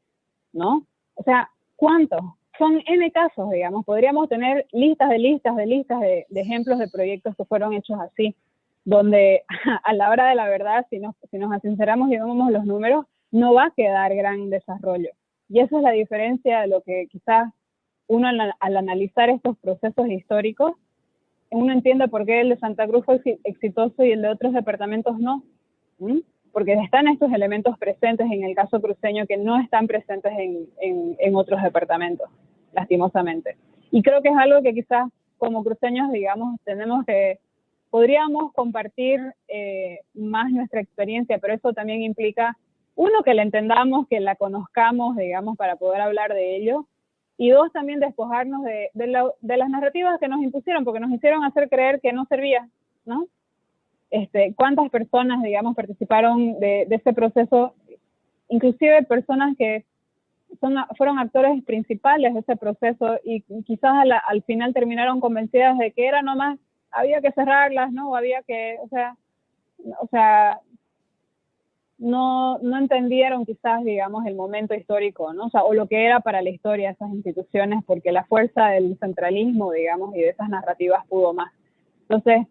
¿no? O sea, ¿cuántos? Son N casos, digamos. Podríamos tener listas de ejemplos de proyectos que fueron hechos así, donde a la hora de la verdad, si nos sinceramos y vemos los números, no va a quedar gran desarrollo. Y esa es la diferencia de lo que quizás uno al analizar estos procesos históricos, uno entiende por qué el de Santa Cruz fue exitoso y el de otros departamentos no. Porque están estos elementos presentes en el caso cruceño que no están presentes en otros departamentos, lastimosamente. Y creo que es algo que quizás como cruceños, digamos, podríamos compartir más nuestra experiencia, pero eso también implica, uno, que la entendamos, que la conozcamos, digamos, para poder hablar de ello, y dos, también despojarnos de las narrativas que nos impusieron, porque nos hicieron hacer creer que no servía, ¿no? Cuántas personas, digamos, participaron de ese proceso, inclusive personas que fueron actores principales de ese proceso y quizás al final terminaron convencidas de que era nomás, había que cerrarlas, ¿no? Había que, o sea, no entendieron quizás, digamos, el momento histórico, ¿no? O lo que era para la historia esas instituciones, porque la fuerza del centralismo, digamos, y de esas narrativas pudo más. Entonces,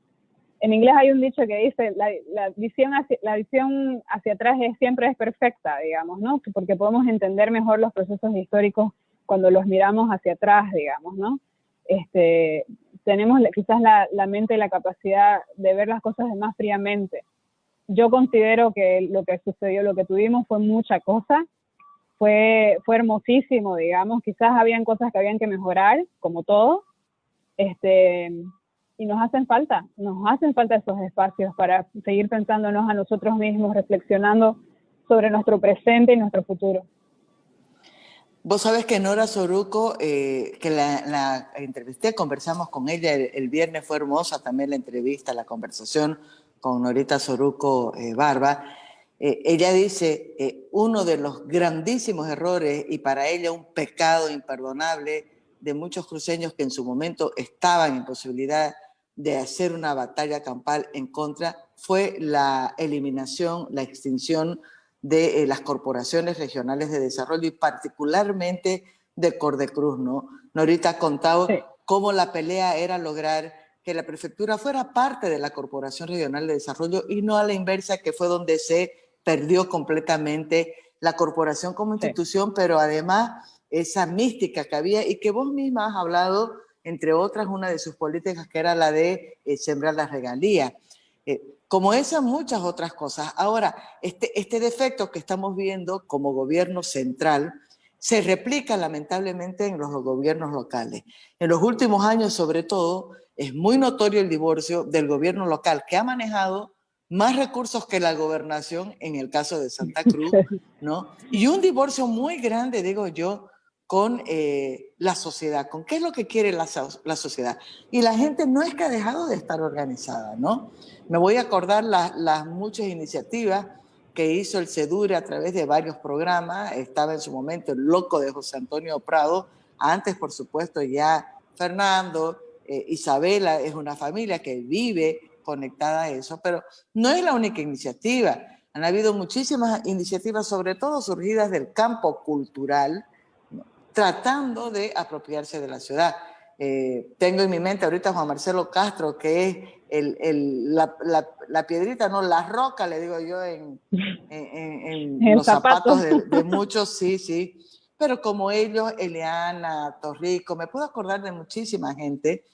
en inglés hay un dicho que dice, la visión hacia atrás siempre es perfecta, digamos, ¿no? Porque podemos entender mejor los procesos históricos cuando los miramos hacia atrás, digamos, ¿no? Tenemos quizás la mente y la capacidad de ver las cosas más fríamente. Yo considero que lo que sucedió, lo que tuvimos fue mucha cosa, fue hermosísimo, digamos, quizás habían cosas que habían que mejorar, como todo, y nos hacen falta esos espacios para seguir pensándonos a nosotros mismos, reflexionando sobre nuestro presente y nuestro futuro. Vos sabés que Nora Soruco, que la entrevisté, conversamos con ella el viernes, fue hermosa también la entrevista, la conversación con Norita Soruco Barba. Ella dice, uno de los grandísimos errores y para ella un pecado imperdonable de muchos cruceños que en su momento estaban en posibilidad de hacer una batalla campal en contra, fue la eliminación, la extinción de las corporaciones regionales de desarrollo y particularmente de Cordecruz, ¿no? Norita ha contado cómo la pelea era lograr que la prefectura fuera parte de la Corporación Regional de Desarrollo y no a la inversa, que fue donde se perdió completamente la corporación como institución, pero además esa mística que había y que vos misma has hablado, entre otras, una de sus políticas que era la de sembrar las regalías. Como esas muchas otras cosas. Ahora, este defecto que estamos viendo como gobierno central se replica lamentablemente en los gobiernos locales. En los últimos años, sobre todo, es muy notorio el divorcio del gobierno local, que ha manejado más recursos que la gobernación en el caso de Santa Cruz, ¿no? Y un divorcio muy grande, digo yo, con la sociedad, con qué es lo que quiere la sociedad. Y la gente no es que ha dejado de estar organizada, ¿no? Me voy a acordar las muchas iniciativas que hizo el CEDURE a través de varios programas. Estaba en su momento el loco de José Antonio Prado, antes por supuesto ya Fernando, Isabela, es una familia que vive conectada a eso, pero no es la única iniciativa. Han habido muchísimas iniciativas, sobre todo surgidas del campo cultural, tratando de apropiarse de la ciudad. Tengo en mi mente ahorita a Juan Marcelo Castro, que es la piedrita, no, la roca, le digo yo, en los zapatos de muchos, sí. Pero como ellos, Eliana, Torrico, me puedo acordar de muchísima gente,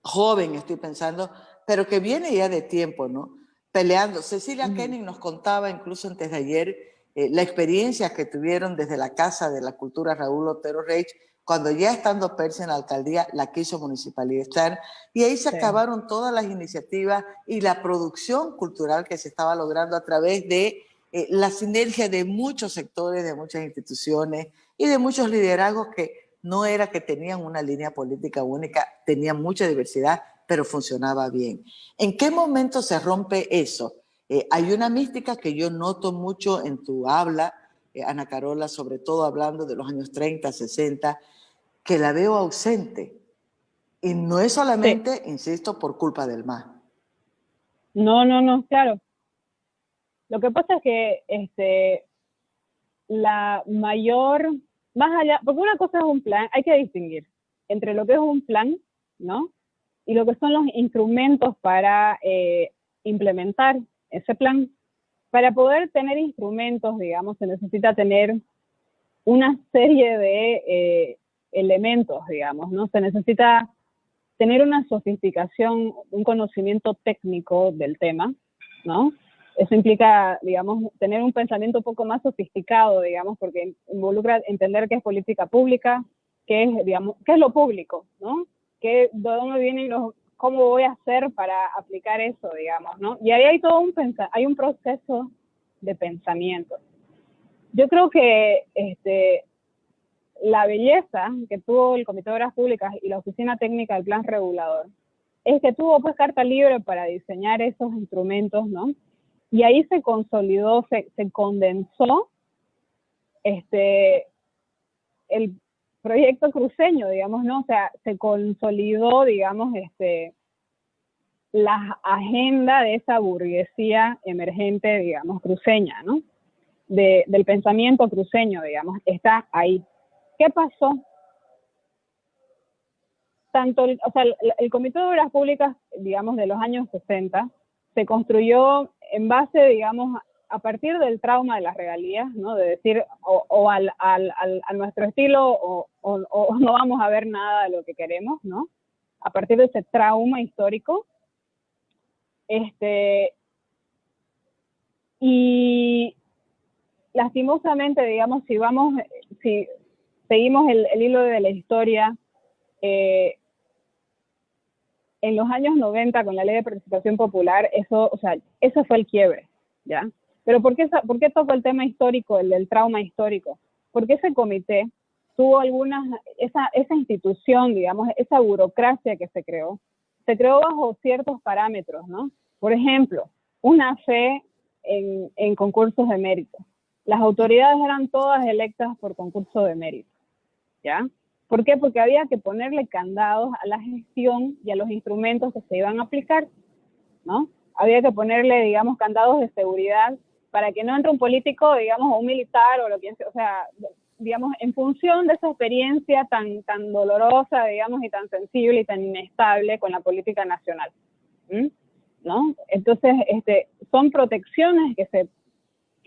joven estoy pensando, pero que viene ya de tiempo, ¿no? Peleando. Cecilia Kenning nos contaba, incluso antes de ayer, la experiencia que tuvieron desde la Casa de la Cultura Raúl Otero Reich, cuando ya estando Persia en la alcaldía, la quiso municipalizar, y ahí se acabaron todas las iniciativas y la producción cultural que se estaba logrando a través de la sinergia de muchos sectores, de muchas instituciones y de muchos liderazgos que no era que tenían una línea política única, tenían mucha diversidad, pero funcionaba bien. ¿En qué momento se rompe eso? Hay una mística que yo noto mucho en tu habla, Ana Carola, sobre todo hablando de los años 30, 60, que la veo ausente. Y no es solamente, insisto, por culpa del MAS. No, claro. Lo que pasa es que la mayor, más allá, porque una cosa es un plan, hay que distinguir entre lo que es un plan, ¿no? Y lo que son los instrumentos para implementar ese plan. Para poder tener instrumentos, digamos, se necesita tener una serie de elementos, digamos, ¿no? Se necesita tener una sofisticación, un conocimiento técnico del tema, ¿no? Eso implica, digamos, tener un pensamiento un poco más sofisticado, digamos, porque involucra entender qué es política pública, qué es, digamos, qué es lo público, ¿no? ¿De dónde vienen cómo voy a hacer para aplicar eso, digamos, ¿no? Y ahí hay todo hay un proceso de pensamiento. Yo creo que la belleza que tuvo el Comité de Obras Públicas y la Oficina Técnica del Plan Regulador es que tuvo pues carta libre para diseñar esos instrumentos, ¿no? Y ahí se consolidó, se condensó el proyecto cruceño, digamos, ¿no? O sea, se consolidó, digamos, la agenda de esa burguesía emergente, digamos, cruceña, ¿no? Del pensamiento cruceño, digamos, está ahí. ¿Qué pasó? O sea, el Comité de Obras Públicas, digamos, de los años 60, se construyó en base, digamos, a partir del trauma de las regalías, ¿no? De decir, a nuestro estilo, o no vamos a ver nada de lo que queremos, ¿no? A partir de ese trauma histórico. Y lastimosamente, digamos, si seguimos el hilo de la historia, en los años 90, con la Ley de Participación Popular, ese fue el quiebre, ¿ya? Pero ¿por qué tocó el tema histórico, el del trauma histórico? Porque ese comité tuvo esa institución, digamos, esa burocracia que se creó bajo ciertos parámetros, ¿no? Por ejemplo, una fe en concursos de mérito. Las autoridades eran todas electas por concurso de mérito, ¿ya? ¿Por qué? Porque había que ponerle candados a la gestión y a los instrumentos que se iban a aplicar, ¿no? Había que ponerle, digamos, candados de seguridad para que no entre un político, digamos, o un militar o lo que sea, o sea, digamos, en función de esa experiencia tan dolorosa, digamos, y tan sensible y tan inestable con la política nacional, ¿no? Entonces, son protecciones que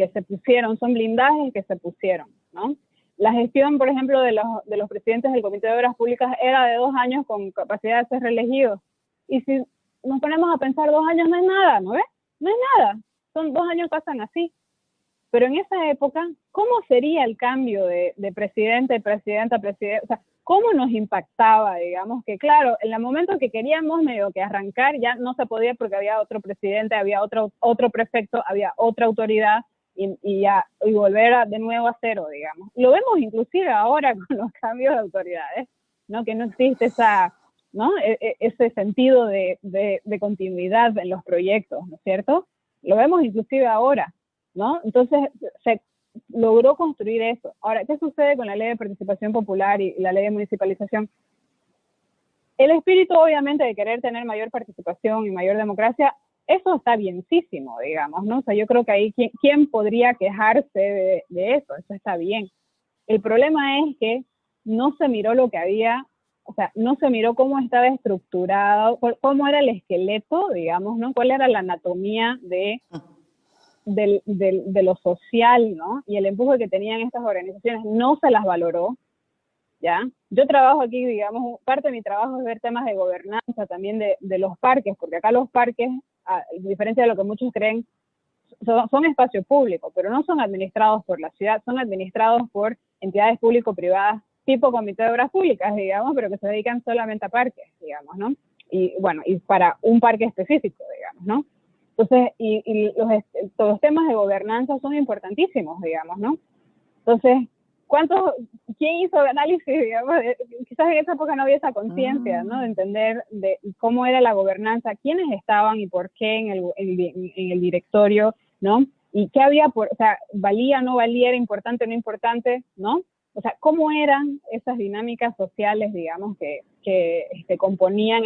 se pusieron, son blindajes que se pusieron, ¿no? La gestión, por ejemplo, de los presidentes del Comité de Obras Públicas era de 2 años con capacidad de ser reelegidos. Y si nos ponemos a pensar, 2 años no es nada, ¿no ves? No es nada. Son 2 años pasan así. Pero en esa época, ¿cómo sería el cambio de presidente, presidenta, presidente? O sea, ¿cómo nos impactaba, digamos? Que claro, en el momento que queríamos medio que arrancar, ya no se podía porque había otro presidente, había otro prefecto, había otra autoridad, y volver de nuevo a cero, digamos. Lo vemos inclusive ahora con los cambios de autoridades, ¿no? Que no existe ¿no? Ese sentido de continuidad en los proyectos, ¿no es cierto? Lo vemos inclusive ahora, ¿no? Entonces se logró construir eso. Ahora, ¿qué sucede con la Ley de Participación Popular y la Ley de Municipalización? El espíritu, obviamente, de querer tener mayor participación y mayor democracia, eso está bienísimo, digamos, ¿no? O sea, yo creo que ahí, ¿quién podría quejarse de eso? Eso está bien. El problema es que no se miró lo que había, o sea, no se miró cómo estaba estructurado, cómo era el esqueleto, digamos, ¿no? Cuál era la anatomía de lo social, ¿no? Y el empuje que tenían estas organizaciones no se las valoró, ¿ya? Yo trabajo aquí, digamos, parte de mi trabajo es ver temas de gobernanza, también de los parques, porque acá los parques, a diferencia de lo que muchos creen, son espacios públicos, pero no son administrados por la ciudad, son administrados por entidades público-privadas, tipo Comité de Obras Públicas, digamos, pero que se dedican solamente a parques, digamos, ¿no? Y bueno, y para un parque específico, digamos, ¿no? Entonces, todos los temas de gobernanza son importantísimos, digamos, ¿no? Entonces, ¿quién hizo el análisis, digamos? Quizás en esa época no había esa conciencia, ¿no? De entender de cómo era la gobernanza, quiénes estaban y por qué en el directorio, ¿no? Y qué había, o sea, valía, no valía, era importante, no importante, ¿no? O sea, cómo eran esas dinámicas sociales, digamos, que componían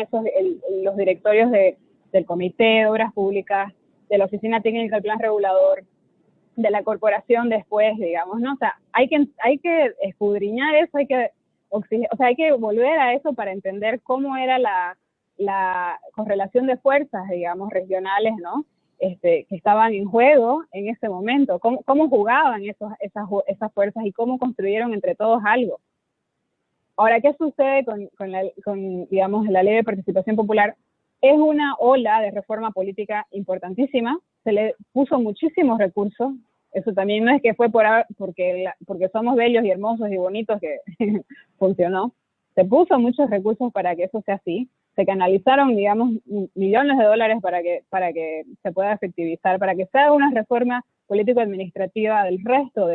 los directorios del Comité de Obras Públicas, de la Oficina Técnica del Plan Regulador, de la corporación después, digamos, ¿no? O sea, hay que escudriñar eso, o sea, hay que volver a eso para entender cómo era la correlación de fuerzas, digamos, regionales, ¿no? Que estaban en juego en ese momento, cómo jugaban esas fuerzas y cómo construyeron entre todos algo. Ahora, ¿qué sucede digamos, la ley de participación popular? Es una ola de reforma política importantísima, se le puso muchísimos recursos, eso también no es que fue porque somos bellos y hermosos y bonitos que funcionó, se puso muchos recursos para que eso sea así, se canalizaron, digamos, millones de dólares para que se pueda efectivizar, para que sea una reforma político-administrativa del resto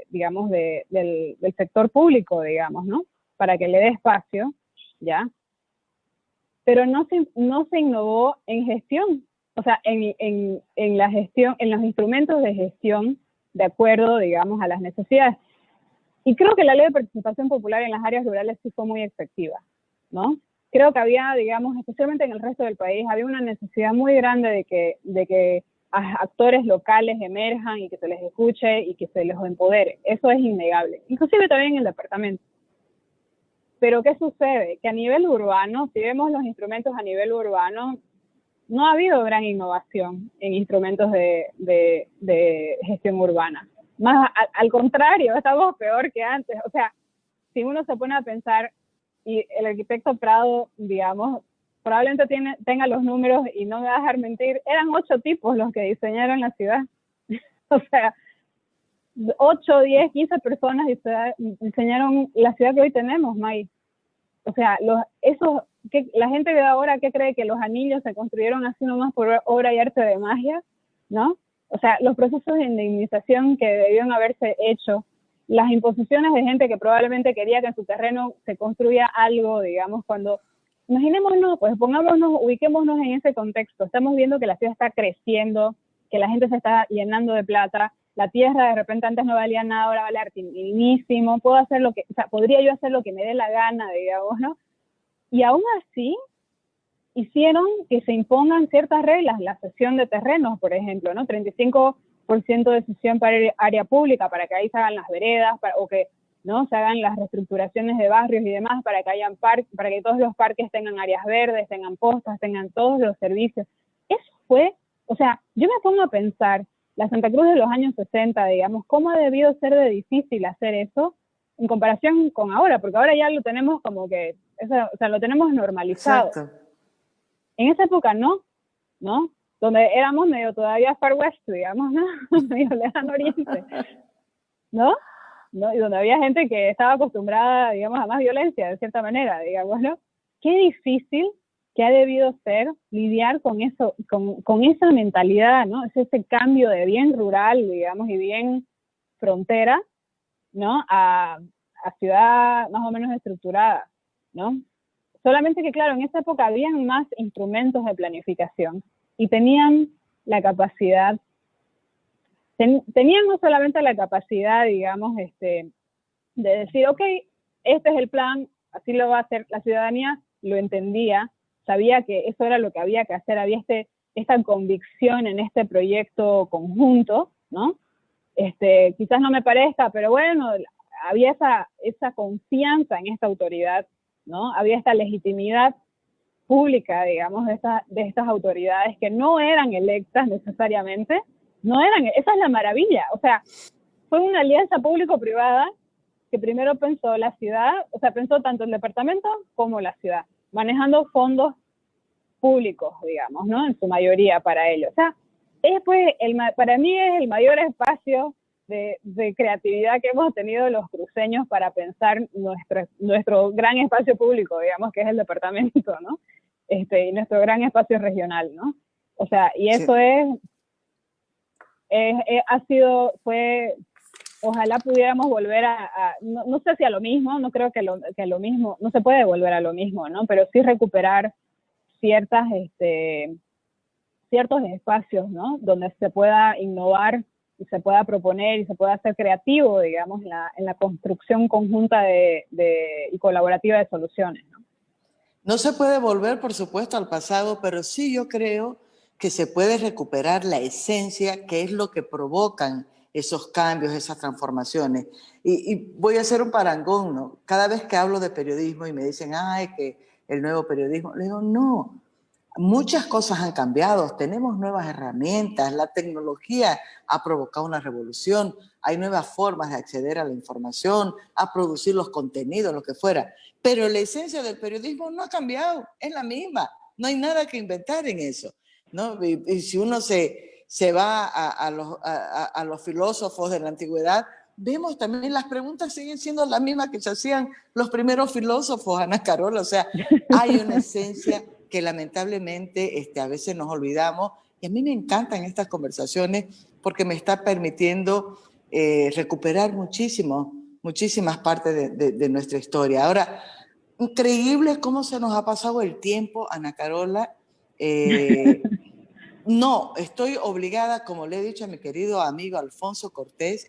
digamos, del sector público, digamos, ¿no? Para que le dé espacio, ¿ya? Pero no se innovó en gestión, o sea, en la gestión, en los instrumentos de gestión de acuerdo, digamos, a las necesidades. Y creo que la ley de participación popular en las áreas rurales sí fue muy efectiva, ¿no? Creo que había, digamos, especialmente en el resto del país, había una necesidad muy grande de que actores locales emerjan y que se les escuche y que se les empodere. Eso es innegable. Inclusive también en el departamento. Pero ¿qué sucede? Que a nivel urbano, si vemos los instrumentos a nivel urbano, no ha habido gran innovación en instrumentos de gestión urbana. Más al contrario, estamos peor que antes. O sea, si uno se pone a pensar, y el arquitecto Prado, digamos, probablemente tenga los números y no me va a dejar mentir, eran 8 tipos los que diseñaron la ciudad. O sea, 8, 10, 15 personas diseñaron la ciudad que hoy tenemos, May. O sea, la gente de ahora que cree que los anillos se construyeron así nomás por obra y arte de magia, ¿no? O sea, los procesos de indemnización que debieron haberse hecho, las imposiciones de gente que probablemente quería que en su terreno se construya algo, digamos, imaginémonos, pues ubiquémonos en ese contexto. Estamos viendo que la ciudad está creciendo, que la gente se está llenando de plata, la tierra de repente antes no valía nada, ahora vale artinísimo, podría yo hacer lo que me dé la gana, digamos, ¿no? Y aún así hicieron que se impongan ciertas reglas, la cesión de terrenos, por ejemplo, ¿no? 35% de cesión para área pública, para que ahí se hagan las veredas, o que ¿no? Se hagan las reestructuraciones de barrios y demás para que todos los parques tengan áreas verdes, tengan postas, tengan todos los servicios. Eso fue, o sea, yo me pongo a pensar, la Santa Cruz de los años 60, digamos, ¿cómo ha debido ser de difícil hacer eso en comparación con ahora? Porque ahora ya lo tenemos como que, o sea, lo tenemos normalizado. Exacto. En esa época no, donde éramos medio todavía Far West, digamos, ¿no? Medio lejano oriente, ¿no? Y donde había gente que estaba acostumbrada, digamos, a más violencia, de cierta manera, digamos, ¿no? Qué difícil que ha debido ser lidiar con eso, con esa mentalidad, ¿no? Es ese cambio de bien rural, digamos, y bien frontera, ¿no? A ciudad más o menos estructurada, ¿no? Solamente que, claro, en esa época habían más instrumentos de planificación y tenían la capacidad, tenían no solamente la capacidad, digamos, de decir, ok, este es el plan, así lo va a hacer la ciudadanía, lo entendía, sabía que eso era lo que había que hacer, había esta convicción en este proyecto conjunto, ¿no? Quizás no me parezca, pero bueno, había esa confianza en esta autoridad, ¿no? Había esta legitimidad pública, digamos, de estas autoridades que no eran electas necesariamente, esa es la maravilla, o sea, fue una alianza público-privada que primero pensó la ciudad, o sea, pensó tanto el departamento como la ciudad, manejando fondos públicos, digamos, ¿no? En su mayoría para ello. O sea, para mí es el mayor espacio de creatividad que hemos tenido los cruceños para pensar nuestro gran espacio público, digamos, que es el departamento, ¿no? Y nuestro gran espacio regional, ¿no? O sea, y eso ojalá pudiéramos volver no sé si a lo mismo, no creo que lo mismo, no se puede volver a lo mismo, ¿no? Pero sí recuperar ciertos espacios, ¿no? Donde se pueda innovar y se pueda proponer y se pueda ser creativo, digamos, en la construcción conjunta y colaborativa de soluciones, ¿no? No se puede volver, por supuesto, al pasado, pero sí yo creo que se puede recuperar la esencia, que es lo que provocan esos cambios, esas transformaciones. Y voy a hacer un parangón, ¿no? Cada vez que hablo de periodismo y me dicen, ay, que el nuevo periodismo, le digo, no, muchas cosas han cambiado, tenemos nuevas herramientas, la tecnología ha provocado una revolución, hay nuevas formas de acceder a la información, a producir los contenidos, lo que fuera. Pero la esencia del periodismo no ha cambiado, es la misma, no hay nada que inventar en eso, ¿no? Y si uno se va a los filósofos de la antigüedad, vemos también las preguntas siguen siendo las mismas que se hacían los primeros filósofos, Ana Carola, o sea, hay una esencia que lamentablemente a veces nos olvidamos, y a mí me encantan estas conversaciones porque me está permitiendo recuperar muchísimas partes de nuestra historia. Ahora, increíble cómo se nos ha pasado el tiempo, Ana Carola. No, estoy obligada, como le he dicho a mi querido amigo Alfonso Cortés,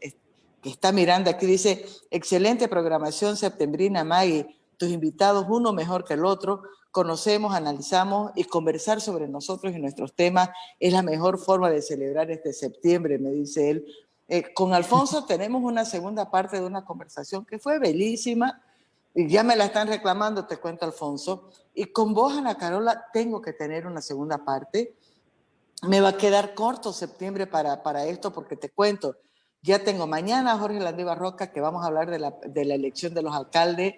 que está mirando aquí, dice, excelente programación septembrina, Maggie, tus invitados, uno mejor que el otro, conocemos, analizamos y conversar sobre nosotros y nuestros temas es la mejor forma de celebrar este septiembre, me dice él. Con Alfonso tenemos una segunda parte de una conversación que fue bellísima, y ya me la están reclamando, te cuento, Alfonso, y con vos, Ana Carola, tengo que tener una segunda parte. Me va a quedar corto septiembre para esto porque te cuento, ya tengo mañana a Jorge Landívar Roca que vamos a hablar de la elección de los alcaldes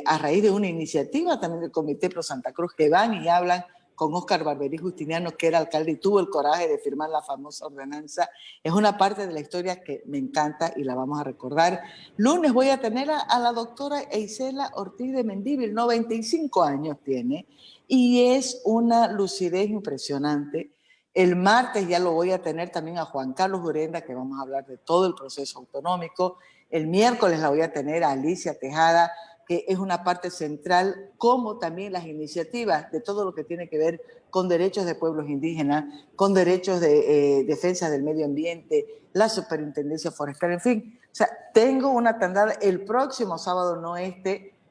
a raíz de una iniciativa también del Comité Pro Santa Cruz que van y hablan con Óscar Barberí Justiniano, que era alcalde y tuvo el coraje de firmar la famosa ordenanza. Es una parte de la historia que me encanta y la vamos a recordar. Lunes voy a tener a la doctora Eisela Ortiz de Mendívil, 95 años tiene, y es una lucidez impresionante. El martes ya lo voy a tener también a Juan Carlos Urenda, que vamos a hablar de todo el proceso autonómico. El miércoles la voy a tener a Alicia Tejada, que es una parte central, como también las iniciativas de todo lo que tiene que ver con derechos de pueblos indígenas, con derechos de defensa del medio ambiente, la superintendencia forestal, en fin. O sea, tengo una tandada. El próximo sábado, no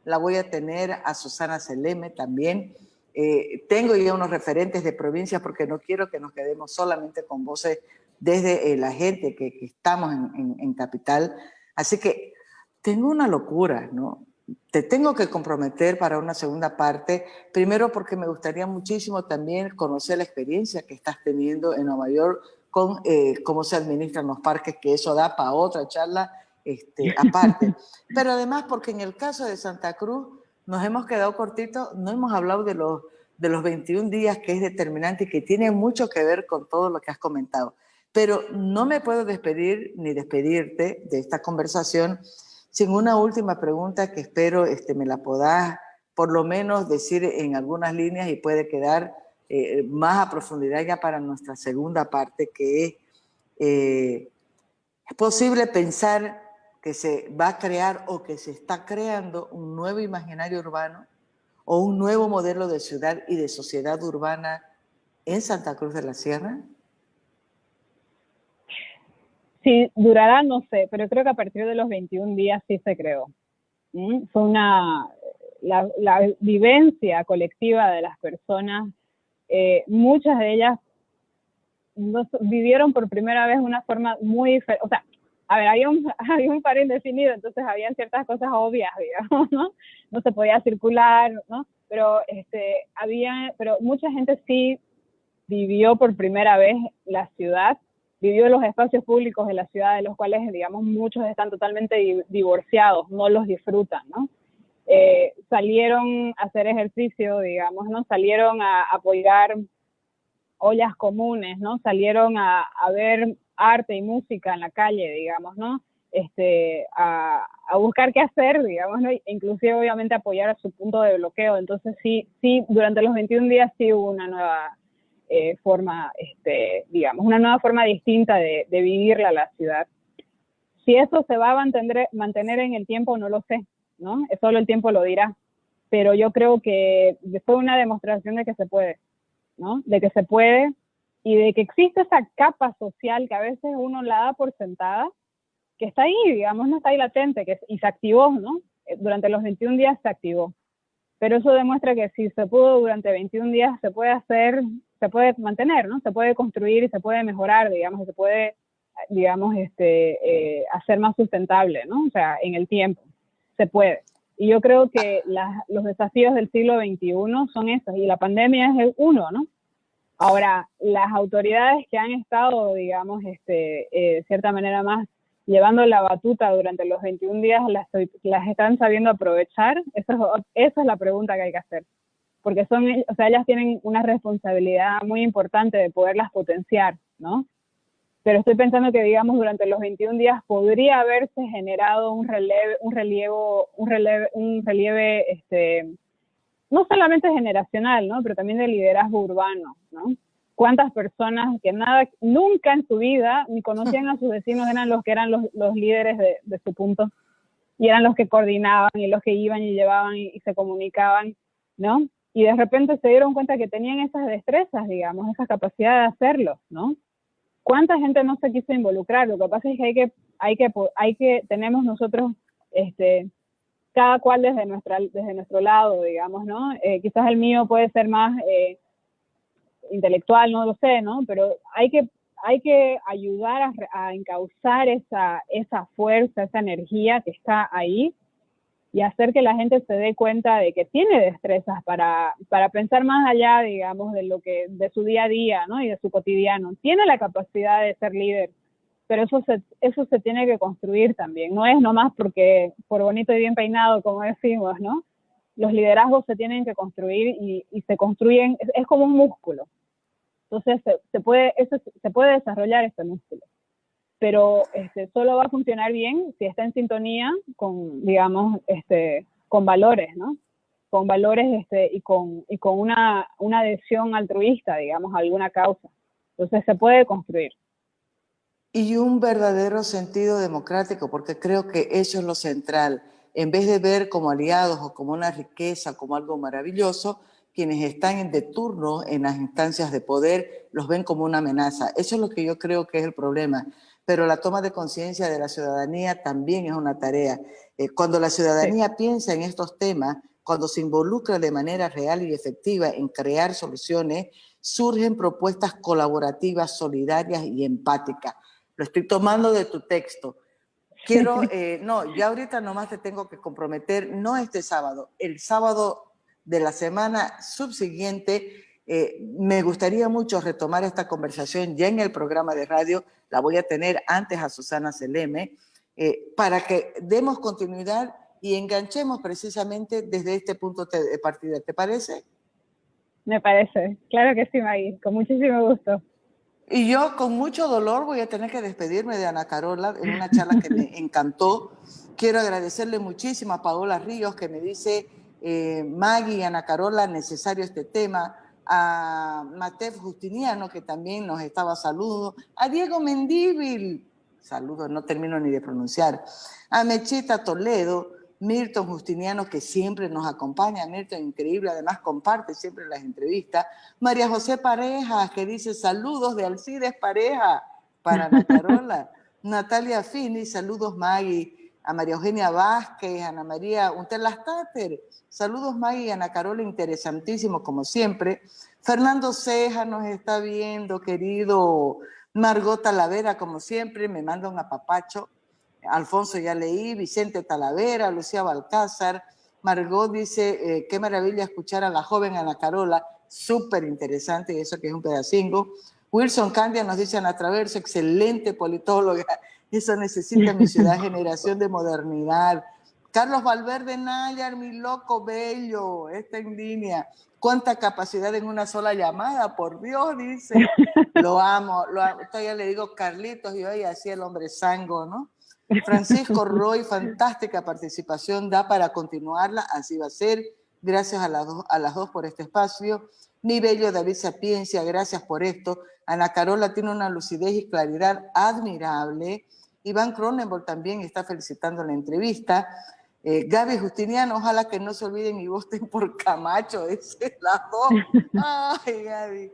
la voy a tener a Susana Seleme también. Tengo ya unos referentes de provincias porque no quiero que nos quedemos solamente con voces desde la gente que estamos en Capital. Así que tengo una locura, ¿no? Te tengo que comprometer para una segunda parte, primero porque me gustaría muchísimo también conocer la experiencia que estás teniendo en Nueva York con cómo se administran los parques, que eso da para otra charla aparte. Pero además porque en el caso de Santa Cruz nos hemos quedado cortitos, no hemos hablado de los 21 días, que es determinante y que tiene mucho que ver con todo lo que has comentado. Pero no me puedo despedir ni despedirte de esta conversación sin una última pregunta que espero me la podás por lo menos decir en algunas líneas y puede quedar más a profundidad ya para nuestra segunda parte, que es posible pensar que se va a crear o que se está creando un nuevo imaginario urbano o un nuevo modelo de ciudad y de sociedad urbana en Santa Cruz de la Sierra. Si durará, no sé, pero creo que a partir de los 21 días sí se creó. Fue la vivencia colectiva de las personas, muchas de ellas vivieron por primera vez una forma muy diferente. O sea, a ver, había un par indefinido, entonces habían ciertas cosas obvias, digamos, ¿no? No se podía circular, ¿no? Pero, pero mucha gente sí vivió por primera vez la ciudad, vivió los espacios públicos de la ciudad, de los cuales, digamos, muchos están totalmente divorciados, no los disfrutan, ¿no? Salieron a hacer ejercicio, digamos, ¿no? Salieron a apoyar ollas comunes, ¿no? Salieron a ver arte y música en la calle, digamos, ¿no? A buscar qué hacer, digamos, ¿no? Inclusive, obviamente, apoyar a su punto de bloqueo. Entonces, sí, durante los 21 días sí hubo una nueva forma, digamos, una nueva forma distinta de vivirla la ciudad. Si eso se va a mantener en el tiempo, no lo sé, ¿no? Solo el tiempo lo dirá. Pero yo creo que fue una demostración de que se puede, ¿no? De que se puede y de que existe esa capa social que a veces uno la da por sentada, que está ahí, digamos, no está ahí latente, y se activó, ¿no? Durante los 21 días se activó. Pero eso demuestra que si se pudo durante 21 días, se puede hacer mantener, ¿no? Se puede construir y se puede mejorar, digamos, y se puede, digamos, hacer más sustentable, ¿no? O sea, en el tiempo, se puede. Y yo creo que los desafíos del siglo XXI son esos, y la pandemia es uno, ¿no? Ahora, las autoridades que han estado, digamos, de cierta manera más llevando la batuta durante los 21 días, las están sabiendo aprovechar. Esa es la pregunta que hay que hacer. Porque o sea, ellas tienen una responsabilidad muy importante de poderlas potenciar, ¿no? Pero estoy pensando que, digamos, durante los 21 días podría haberse generado un relieve, no solamente generacional, ¿no? Pero también de liderazgo urbano, ¿no? ¿Cuántas personas que nunca en su vida ni conocían a sus vecinos eran los que eran los líderes de su punto? Y eran los que coordinaban y los que iban y llevaban y se comunicaban, ¿no? Y de repente se dieron cuenta que tenían esas destrezas, digamos, esa capacidad de hacerlo, ¿no? ¿Cuánta gente no se quiso involucrar? Lo que pasa es que tenemos nosotros, cada cual desde nuestro lado, digamos, ¿no? Quizás el mío puede ser más intelectual, no lo sé, ¿no? Pero hay que ayudar a encauzar esa fuerza, esa energía que está ahí, y hacer que la gente se dé cuenta de que tiene destrezas para pensar más allá, digamos, de su día a día, ¿no? Y de su cotidiano. Tiene la capacidad de ser líder, pero eso se tiene que construir también. No es nomás por bonito y bien peinado, como decimos, ¿no? Los liderazgos se tienen que construir y se construyen, es como un músculo. Entonces se puede desarrollar este músculo, pero solo va a funcionar bien si está en sintonía con, digamos, con valores, ¿no? Con valores y con una adhesión altruista, digamos, a alguna causa. Entonces se puede construir. Y un verdadero sentido democrático, porque creo que eso es lo central. En vez de ver como aliados o como una riqueza, como algo maravilloso, quienes están de turno en las instancias de poder los ven como una amenaza. Eso es lo que yo creo que es el problema. Pero la toma de conciencia de la ciudadanía también es una tarea. Cuando la ciudadanía piensa en estos temas, cuando se involucra de manera real y efectiva en crear soluciones, surgen propuestas colaborativas, solidarias y empáticas. Lo estoy tomando de tu texto. No, ya ahorita nomás te tengo que comprometer, no este sábado, el sábado de la semana subsiguiente. Me gustaría mucho retomar esta conversación ya en el programa de radio. La voy a tener antes a Susana Seleme, para que demos continuidad y enganchemos precisamente desde este punto de partida. ¿Te parece? Me parece. Claro que sí, Maggie. Con muchísimo gusto. Y yo con mucho dolor voy a tener que despedirme de Ana Carola en una charla que me encantó. Quiero agradecerle muchísimo a Paola Ríos, que me dice, Maggie y Ana Carola, necesario este tema. A Matef Justiniano, que también nos estaba saludando. A Diego Mendívil, saludos, no termino ni de pronunciar. A Mechita Toledo, Milton Justiniano, que siempre nos acompaña. Milton, increíble, además comparte siempre las entrevistas. María José Pareja, que dice saludos de Alcides Pareja para Ana Carola. Natalia Fini, saludos Maggie. A María Eugenia Vázquez, Ana María Unterlastater, saludos Maggie y Ana Carola, interesantísimo como siempre. Fernando Ceja nos está viendo, querido. Margot Talavera, como siempre, me manda un apapacho. Alfonso ya leí, Vicente Talavera, Lucía Balcázar. Margot dice, qué maravilla escuchar a la joven Ana Carola, súper interesante, y eso que es un pedacingo. Wilson Candia nos dice, Ana Traverso, excelente politóloga, eso necesita mi ciudad, generación de modernidad. Carlos Valverde Nayar, mi loco bello, está en línea. ¿Cuánta capacidad en una sola llamada? Por Dios, dice. Lo amo, lo amo. Todavía le digo Carlitos y hoy así el hombre sango, ¿no? Francisco Roy, fantástica participación, da para continuarla, así va a ser. Gracias a las dos por este espacio. Mi bello David Sapiencia, gracias por esto. Ana Carola tiene una lucidez y claridad admirable. Iván Cronenberg también está felicitando la entrevista. Gaby Justiniano, ojalá que no se olviden y voten por Camacho, dice las dos. Ay, Gaby.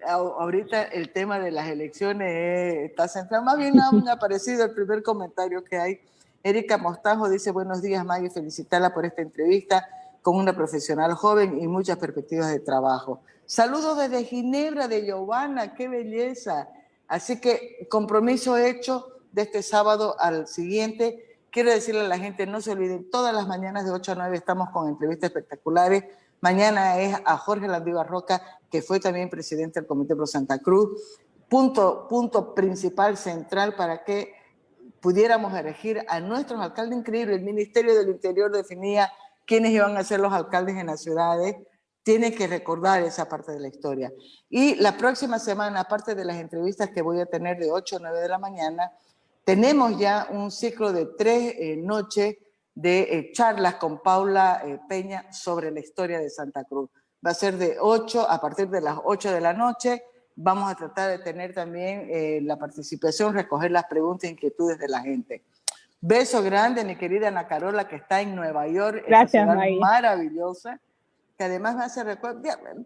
Ahorita el tema de las elecciones está centrado. Más bien me ha parecido el primer comentario que hay. Erika Mostajo dice, buenos días, Maggie, felicitarla por esta entrevista con una profesional joven y muchas perspectivas de trabajo. Saludos desde Ginebra de Giovanna, qué belleza. Así que compromiso hecho de este sábado al siguiente. Quiero decirle a la gente, no se olviden, todas las mañanas de 8 a 9 estamos con entrevistas espectaculares. Mañana es a Jorge Landívar Roca, que fue también presidente del Comité Pro Santa Cruz. Punto principal, central, para que pudiéramos elegir a nuestros alcaldes increíbles. El Ministerio del Interior definía quiénes iban a ser los alcaldes en las ciudades. Tiene que recordar esa parte de la historia. Y la próxima semana, aparte de las entrevistas que voy a tener de 8 a 9 de la mañana, tenemos ya un ciclo de 3 noches de charlas con Paula Peña sobre la historia de Santa Cruz. Va a ser de 8, a partir de las 8 de la noche. Vamos a tratar de tener también la participación, recoger las preguntas e inquietudes de la gente. Beso grande, mi querida Ana Carola, que está en Nueva York, Gracias, esa ciudad May. maravillosa, que además me hace recuerdo,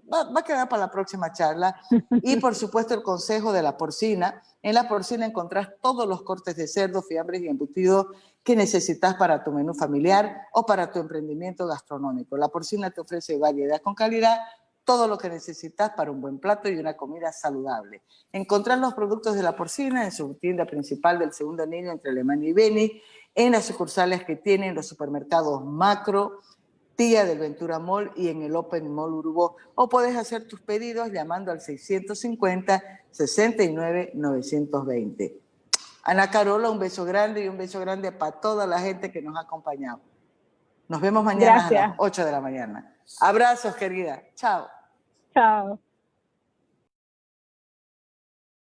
va a quedar para la próxima charla. Y por supuesto el consejo de la porcina. En la porcina encontrás todos los cortes de cerdo, fiambres y embutidos que necesitas para tu menú familiar o para tu emprendimiento gastronómico. La porcina te ofrece variedad con calidad, todo lo que necesitas para un buen plato y una comida saludable. Encontrar los productos de la porcina en su tienda principal del Segundo Anillo entre Alemania y Beni, en las sucursales que tienen los supermercados Macro, Tía del Ventura Mall y en el Open Mall Urubó. O puedes hacer tus pedidos llamando al 650-69-920. Ana Carola, un beso grande y un beso grande para toda la gente que nos ha acompañado. Nos vemos mañana a las 8 de la mañana. Abrazos, querida. Chao. Chao.